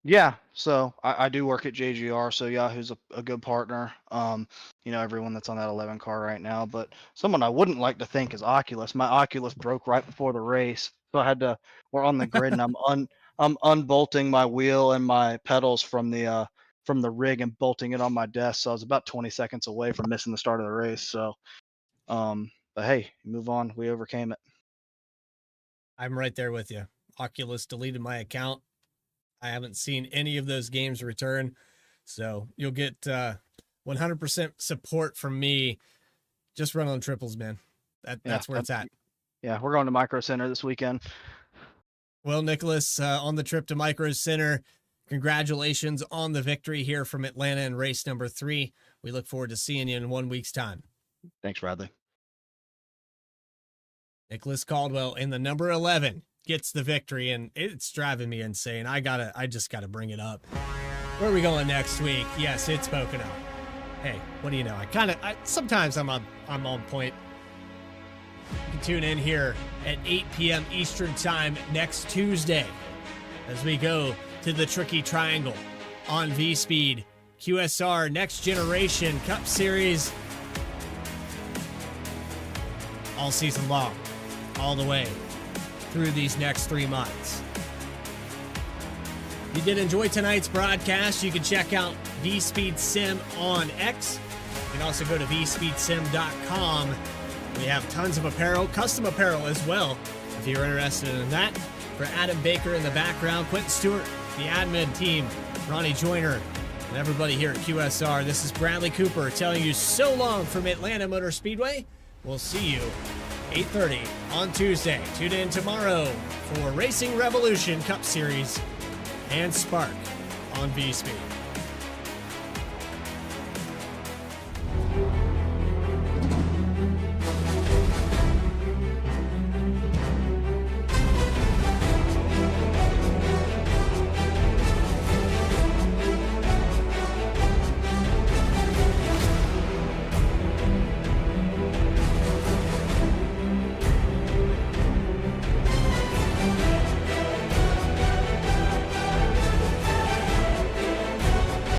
Yeah, so I do work at JGR, so Yahoo's a good partner. Everyone that's on that 11 car right now, but someone I wouldn't like to think is Oculus. My Oculus broke right before the race, so we're on the grid, and I'm unbolting my wheel and my pedals from the rig and bolting it on my desk. So I was about 20 seconds away from missing the start of the race. So, but hey, move on. We overcame it. I'm right there with you. Oculus deleted my account. I haven't seen any of those games return. So you'll get 100% support from me. Just run on triples, man. That's where it's at. Yeah, we're going to Micro Center this weekend. Well, Nicholas, on the trip to Micro Center, congratulations on the victory here from Atlanta in race number 3. We look forward to seeing you in 1 week's time. Thanks, Bradley. Nicholas Caldwell in the number 11 gets the victory, and it's driving me insane. I just gotta bring it up. Where are we going next week? Yes, it's Pocono. Hey, what do you know? Sometimes I'm on point. You can tune in here at 8 p.m. Eastern time next Tuesday as we go to the Tricky Triangle on V-Speed, QSR Next Generation Cup Series all season long, all the way through these next 3 months. If you did enjoy tonight's broadcast, you can check out V-Speed Sim on X. You can also go to vspeedsim.com. We have tons of apparel, custom apparel as well, if you're interested in that. For Adam Baker in the background, Quentin Stewart, the admin team, Ronnie Joyner, and everybody here at QSR, this is Bradley Cooper telling you so long from Atlanta Motor Speedway. We'll see you 8:30 on Tuesday. Tune in tomorrow for Racing Revolution Cup Series and Spark on V-Speed.